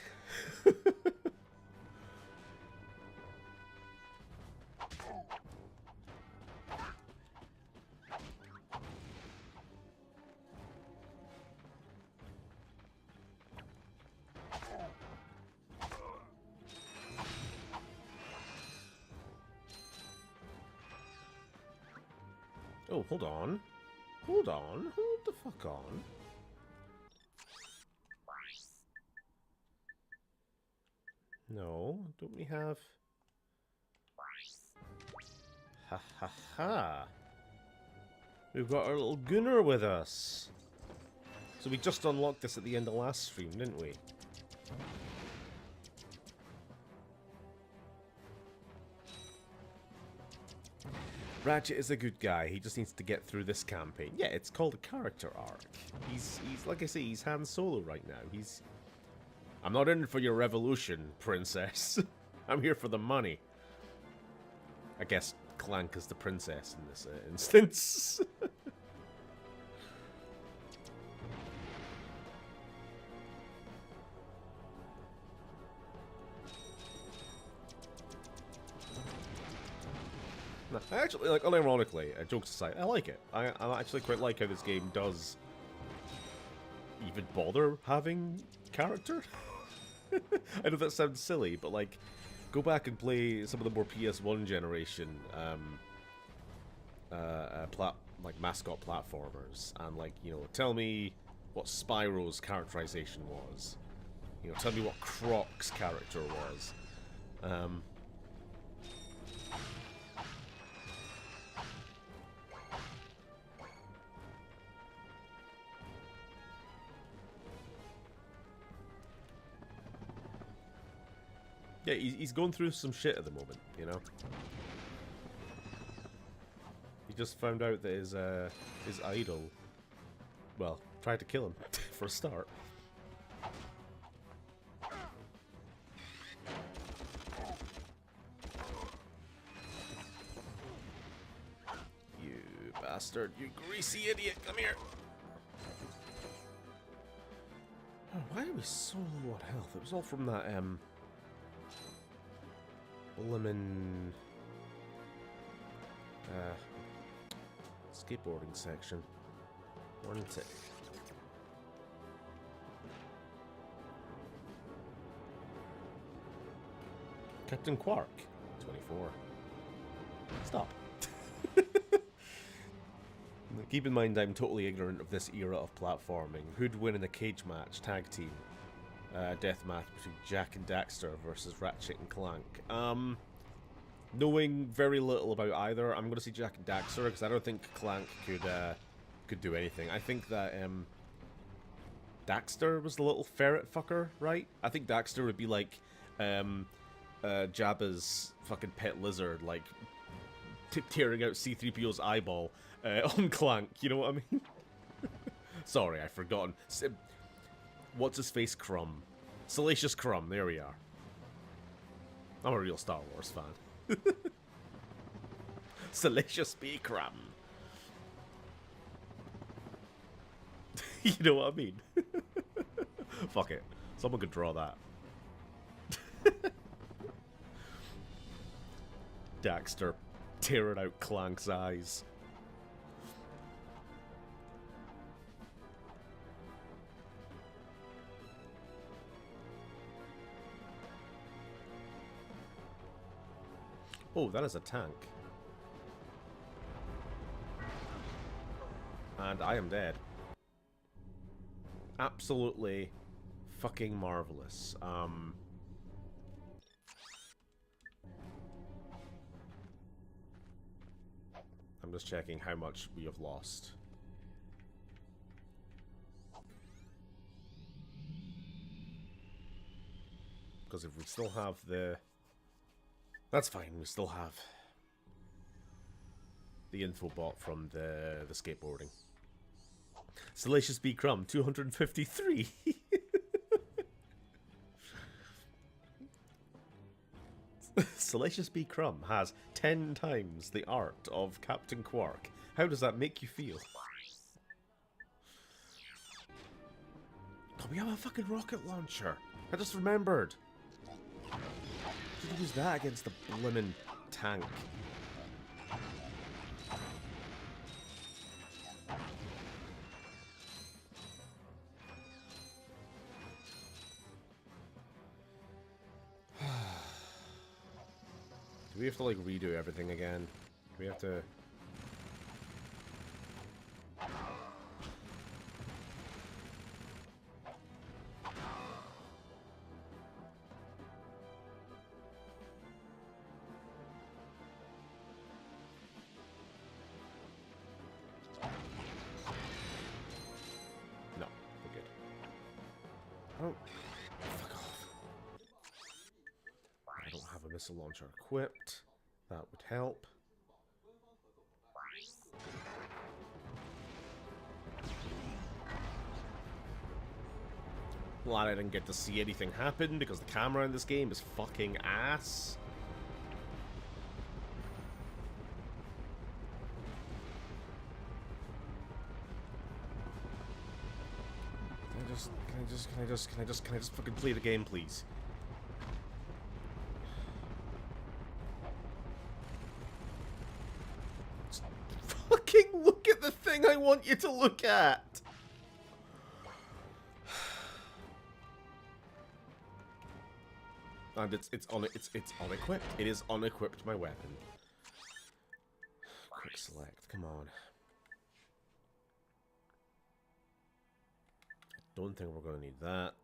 Oh, hold on. Hold on. Hold the fuck on. No, don't we have... Ha ha ha. We've got our little Gunner with us. So we just unlocked this at the end of last stream, didn't we? Ratchet is a good guy. He just needs to get through this campaign. Yeah, it's called a character arc. He's like I say, he's Han Solo right now. I'm not in for your revolution, princess. I'm here for the money. I guess Clank is the princess in this instance. No, actually, like, unironically, jokes aside, I like it. I actually quite like how this game does even bother having character. I know that sounds silly, but, like, go back and play some of the more PS1 generation, like, mascot platformers, and, like, you know, tell me what Spyro's characterization was. You know, tell me what Croc's character was. Yeah, he's going through some shit at the moment, you know? He just found out that his idol, well, tried to kill him, for a start. You bastard, you greasy idiot, come here! Oh, why are we so low on health? It was all from that, Blimmin' skateboarding section, wasn't it? Captain Quark, 24. Stop. Keep in mind I'm totally ignorant of this era of platforming. Who'd win in a cage match, tag team? Death match between Jack and Daxter versus Ratchet and Clank. Knowing very little about either, I'm going to see Jack and Daxter because I don't think Clank could do anything. I think that Daxter was the little ferret fucker, right? I think Daxter would be like Jabba's fucking pet lizard, like tearing out C-3PO's eyeball on Clank. You know what I mean? Sorry, I've forgotten. What's his face? Crumb. Salacious Crumb, there we are. I'm a real Star Wars fan. Salacious B. Crumb. You know what I mean? Fuck it. Someone could draw that. Daxter tearing out Clank's eyes. Oh, that is a tank. And I am dead. Absolutely fucking marvelous. I'm just checking how much we have lost. Because if we still have the... That's fine, we still have the info bot from the skateboarding. Salacious B. Crumb, 253. Salacious B. Crumb has 10 times the art of Captain Quark. How does that make you feel? Oh, we have a fucking rocket launcher. I just remembered. Should use that against the blimmin' tank. Do we have to, like, redo everything again? Do we have to... No, we're good. Oh, fuck off. I don't have a missile launcher equipped. That would help. Glad I didn't get to see anything happen because the camera in this game is fucking ass. Can I just fucking play the game, please? Just fucking look at the thing I want you to look at! And it's unequipped. It is unequipped, my weapon. Quick select, come on. Don't think we're gonna need that.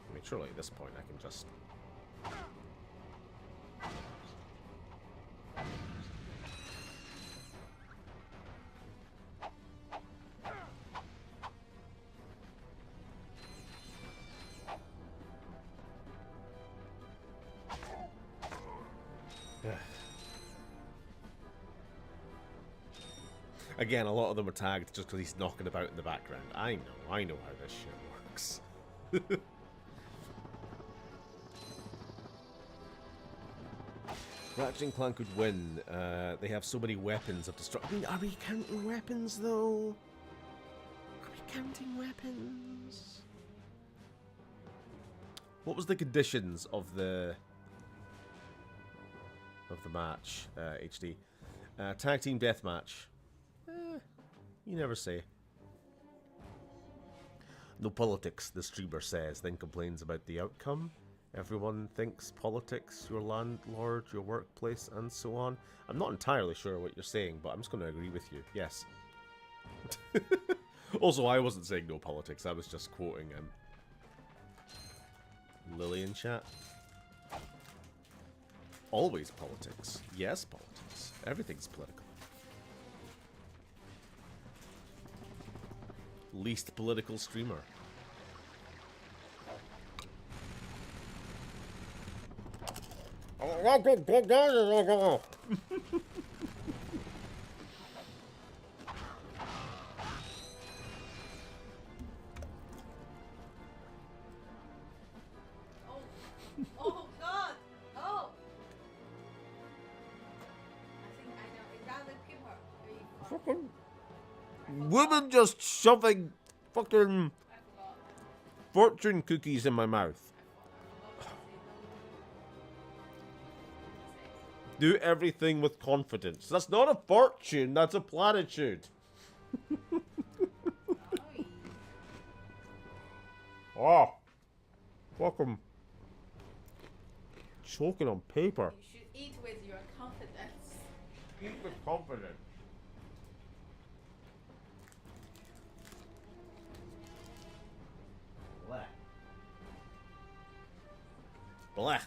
I mean, surely at this point I can just Again, a lot of them are tagged just because he's knocking about in the background. I know how this shit works. Ratchet and Clank would win. They have so many weapons of destruction. I mean, are we counting weapons though? Are we counting weapons? What was the conditions of the match, HD? Tag team deathmatch. You never say. No politics, the streamer says, then complains about the outcome. Everyone thinks politics, your landlord, your workplace, and so on. I'm not entirely sure what you're saying, but I'm just going to agree with you. Yes. Also, I wasn't saying no politics. I was just quoting Lily in chat. Always politics. Yes, politics. Everything's political. Least political streamer. Oh God! Oh! I think I know. Is that the keeper? Fucking women just shoving fucking fortune cookies in my mouth. Do everything with confidence. That's not a fortune, that's a platitude. Oh. Fucking choking on paper. You should eat with your confidence. Eat with confidence. Blech. Blech.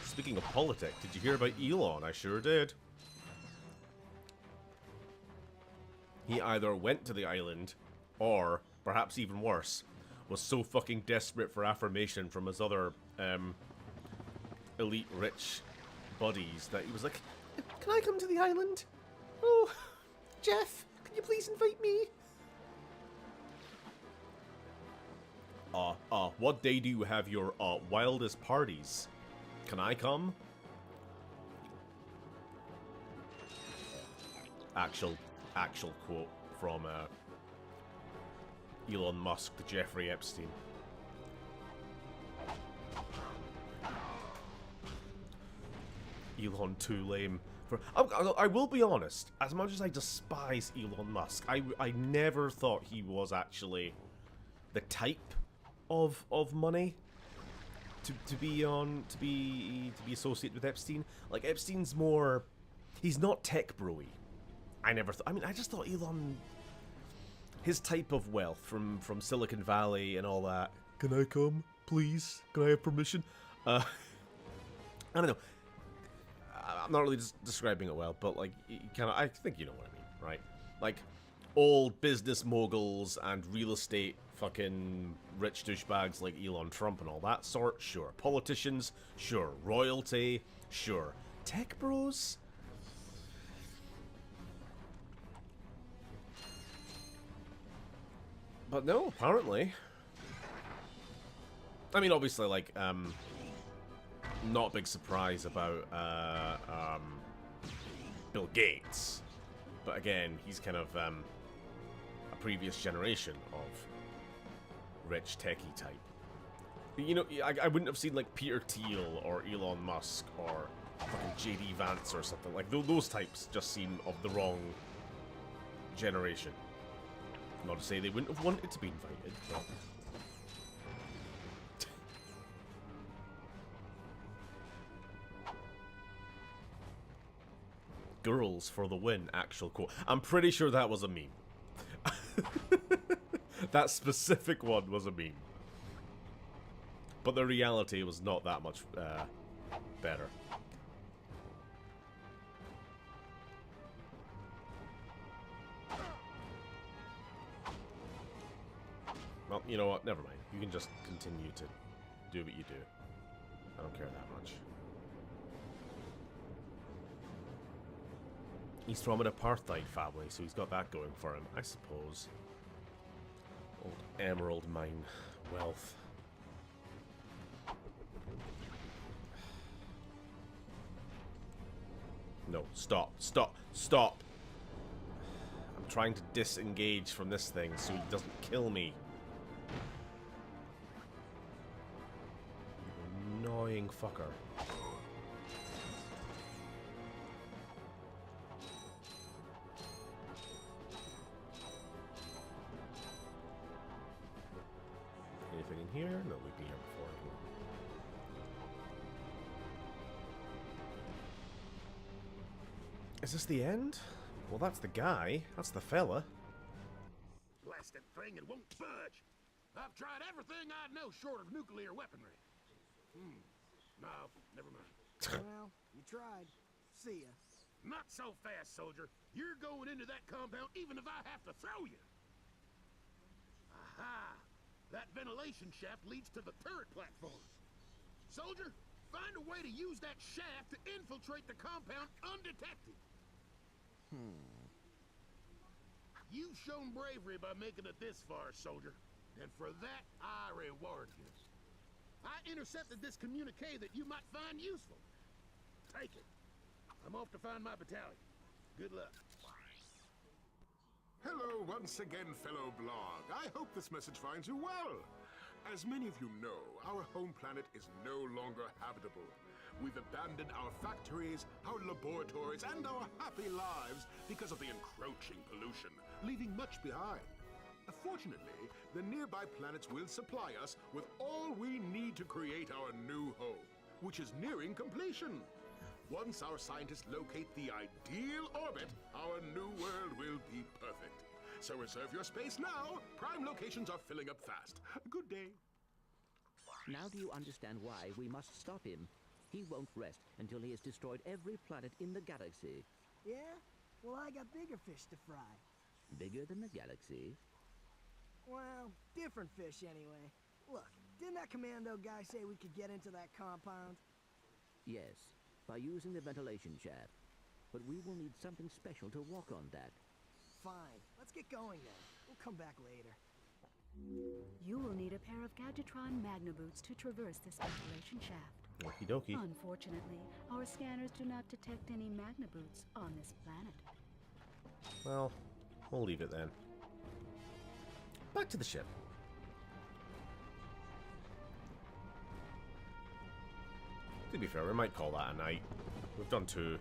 Speaking of politics, did you hear about Elon? I sure did. He either went to the island, or, perhaps even worse, was so fucking desperate for affirmation from his other, elite rich buddies that he was like, "Can I come to the island? Oh, Jeff, can you please invite me?" What day do you have your, wildest parties? Can I come? Actual quote from, Elon Musk to Jeffrey Epstein. Elon too lame. I will be honest, as much as I despise Elon Musk, I never thought he was actually the type of money to be associated with Epstein. Like, Epstein's more, he's not tech bro-y. I just thought Elon, his type of wealth from Silicon Valley and all that. Can I come, please? Can I have permission? I don't know. I'm not really describing it well, but like, I think you know what I mean, right? Like, old business moguls and real estate fucking rich douchebags like Elon Trump and all that sort, sure. Politicians, sure. Royalty, sure. Tech bros? But no, apparently. I mean, obviously, like, not a big surprise about, Bill Gates. But again, he's kind of, a previous generation of rich techie type. You know, I wouldn't have seen like Peter Thiel or Elon Musk or fucking JD Vance or something like those types. Just seem of the wrong generation. Not to say they wouldn't have wanted to be invited, but girls for the win. Actual quote. I'm pretty sure that was a meme. That specific one was a meme. But the reality was not that much better. Well, you know what? Never mind. You can just continue to do what you do. I don't care that much. He's from an apartheid family, so he's got that going for him, I suppose. Old emerald mine wealth. No, stop, stop, stop! I'm trying to disengage from this thing so he doesn't kill me. You annoying fucker. Anything in here? No, we've been here before. Is this the end? Well, that's the guy. That's the fella. Blasted thing, it won't budge. I've tried everything I know short of nuclear weaponry. No, never mind. Well, you tried. See ya. Not so fast, soldier. You're going into that compound even if I have to throw you. Aha! That ventilation shaft leads to the turret platform. Soldier, find a way to use that shaft to infiltrate the compound undetected. You've shown bravery by making it this far, soldier. And for that, I reward you. I intercepted this communique that you might find useful. Take it. I'm off to find my battalion. Good luck. Hello once again, fellow blog. I hope this message finds you well. As many of you know, our home planet is no longer habitable. We've abandoned our factories, our laboratories, and our happy lives because of the encroaching pollution, leaving much behind. Fortunately, the nearby planets will supply us with all we need to create our new home, which is nearing completion. Once our scientists locate the ideal orbit, our new world will be perfect. So reserve your space now. Prime locations are filling up fast. Good day. Now do you understand why we must stop him? He won't rest until he has destroyed every planet in the galaxy. Yeah? Well, I got bigger fish to fry. Bigger than the galaxy? Well, different fish anyway. Look, didn't that commando guy say we could get into that compound? Yes, by using the ventilation shaft. But we will need something special to walk on that. Fine, let's get going then. We'll come back later. You will need a pair of Gadgetron Magna boots to traverse this ventilation shaft. Okie dokie. Unfortunately, our scanners do not detect any Magna boots on this planet. Well, we'll leave it then. Back to the ship. To be fair, we might call that a night. We've done two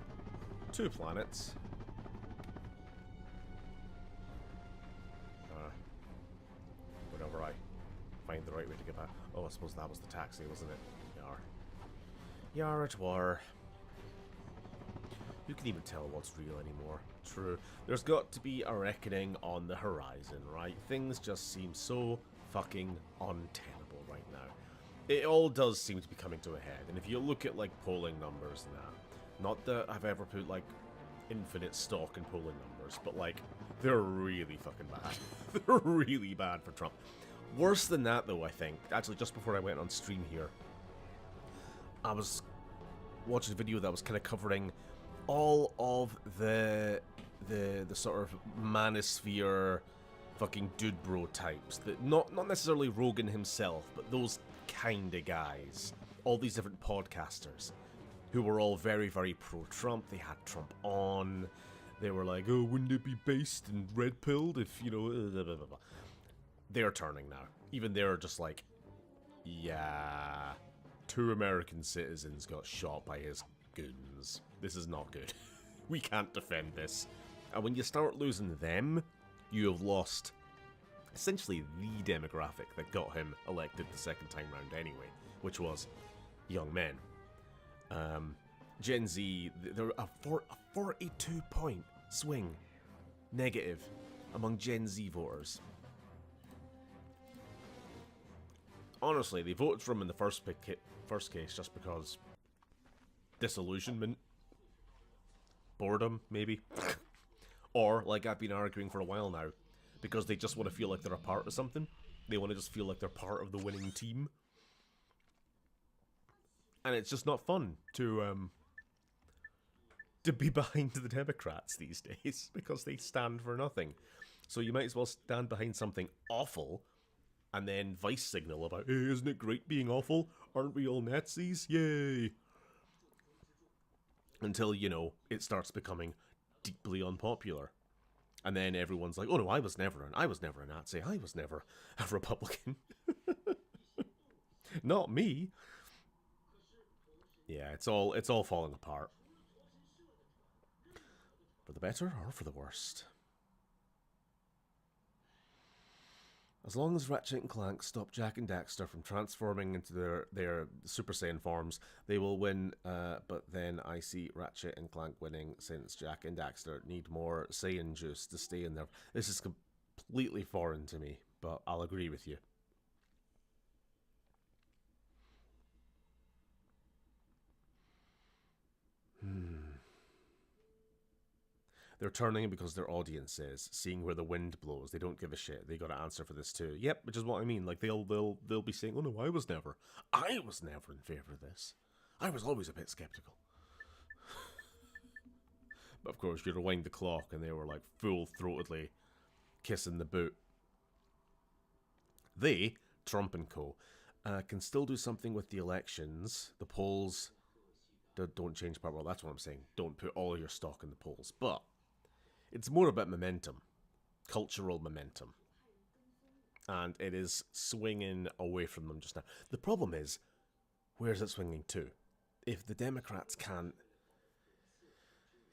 planets. Whenever I find the right way to get back. Oh, I suppose that was the taxi, wasn't it? Yar. Yar it were. Who can even tell what's real anymore? True. There's got to be a reckoning on the horizon, right? Things just seem so fucking untenable right now. It all does seem to be coming to a head. And if you look at, like, polling numbers and that, not that I've ever put, like, infinite stock in polling numbers, but, like, they're really fucking bad. They're really bad for Trump. Worse than that, though, I think. Actually, just before I went on stream here, I was watching a video that was kind of covering all of the sort of manosphere fucking dude bro types. That not necessarily Rogan himself, but those kind of guys. All these different podcasters who were all very, very pro-Trump. They had Trump on. They were like, oh, wouldn't it be based and red-pilled if, you know, blah, blah, blah, blah. They're turning now. Even they're just like, yeah, 2 American citizens got shot by his goons. This is not good. We can't defend this. And when you start losing them, you have lost essentially the demographic that got him elected the second time round anyway, which was young men. Gen Z, there a 42-point swing negative among Gen Z voters. Honestly, they voted for him in the first case just because disillusionment, boredom, maybe. Or, like I've been arguing for a while now, because they just want to feel like they're a part of something. They want to just feel like they're part of the winning team. And it's just not fun to be behind the Democrats these days, because they stand for nothing. So you might as well stand behind something awful and then vice signal about, hey, isn't it great being awful? Aren't we all Nazis? Yay! Until, you know, it starts becoming deeply unpopular. And then everyone's like, oh no, I was never a Nazi. I was never a Republican. Not me. Yeah, it's all falling apart. For the better or for the worst. As long as Ratchet and Clank stop Jak and Daxter from transforming into their Super Saiyan forms, they will win, but then I see Ratchet and Clank winning since Jak and Daxter need more Saiyan juice to stay in there. This is completely foreign to me, but I'll agree with you. They're turning because their audience is seeing where the wind blows. They don't give a shit. They got to answer for this too. Yep, which is what I mean. Like they'll be saying, "Oh no, I was never in favor of this. I was always a bit skeptical." But of course, you rewind the clock, and they were like full-throatedly kissing the boot. They, Trump and co, can still do something with the elections. The polls don't change part. Well, that's what I'm saying. Don't put all your stock in the polls, but it's more about momentum, cultural momentum. And it is swinging away from them just now. The problem is, where's it swinging to? If the Democrats can't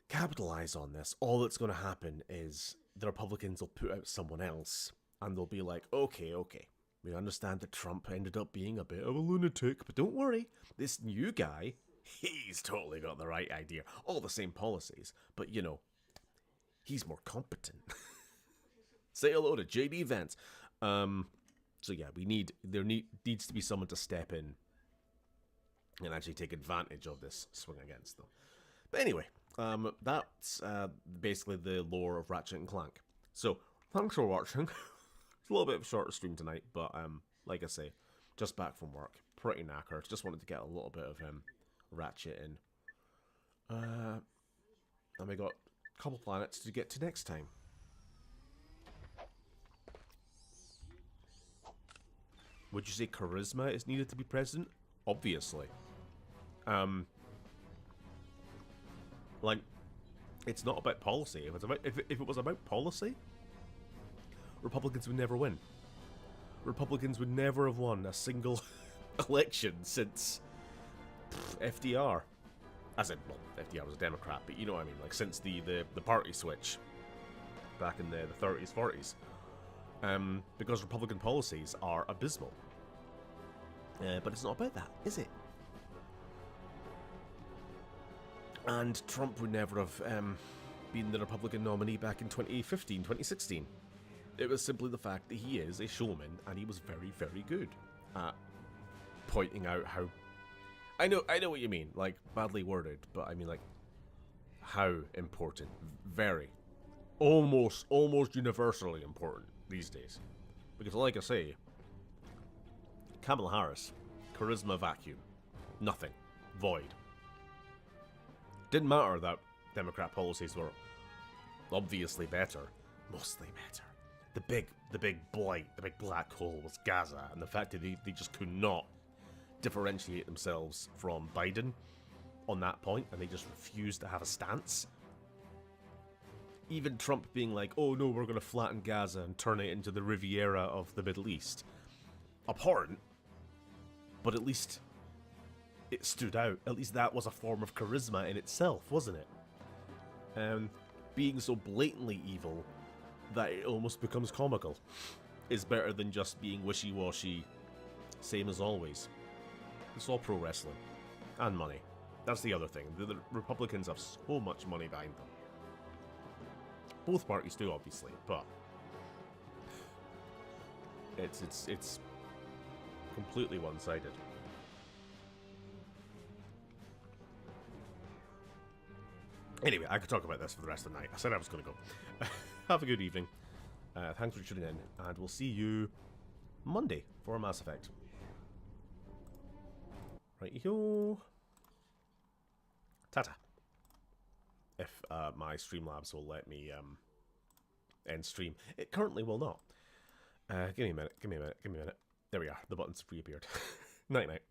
capitalize on this, all that's going to happen is the Republicans will put out someone else, and they'll be like, okay, we understand that Trump ended up being a bit of a lunatic, but don't worry, this new guy, he's totally got the right idea. All the same policies, but you know, he's more competent. Say hello to JD Vance. So yeah, there needs to be someone to step in and actually take advantage of this swing against them. But anyway, that's basically the lore of Ratchet and Clank. So thanks for watching. It's a little bit of a shorter stream tonight, but like I say, just back from work, pretty knackered. Just wanted to get a little bit of Ratchet in. And we got a couple planets to get to next time. Would you say charisma is needed to be president? Obviously. Like, it's not about policy. If it was about policy, Republicans would never win. Republicans would never have won a single election since FDR. As in, well, FDR was a Democrat, but you know what I mean. Like, since the party switch back in the 30s, 40s. Because Republican policies are abysmal. But it's not about that, is it? And Trump would never have been the Republican nominee back in 2015, 2016. It was simply the fact that he is a showman, and he was very, very good at pointing out how... I know what you mean, like, badly worded, but I mean, like, how important. Very. Almost universally important these days. Because, like I say, Kamala Harris, charisma vacuum. Nothing. Void. Didn't matter that Democrat policies were obviously better. Mostly better. The big blight, the big black hole was Gaza, and the fact that they just could not differentiate themselves from Biden on that point, and they just refused to have a stance. Even Trump being like, oh no, we're going to flatten Gaza and turn it into the Riviera of the Middle East. Abhorrent, but at least it stood out. At least that was a form of charisma in itself, wasn't it? Being so blatantly evil that it almost becomes comical is better than just being wishy-washy, same as always. It's all pro wrestling. And money. That's the other thing. The Republicans have so much money behind them. Both parties do, obviously, but it's completely one-sided. Anyway, I could talk about this for the rest of the night. I said I was going to go. Have a good evening. Thanks for tuning in, and we'll see you Monday for Mass Effect. Right, yo. Tata. If my Streamlabs will let me end stream. It currently will not. Give me a minute, give me a minute, give me a minute. There we are, the button's reappeared. Night night.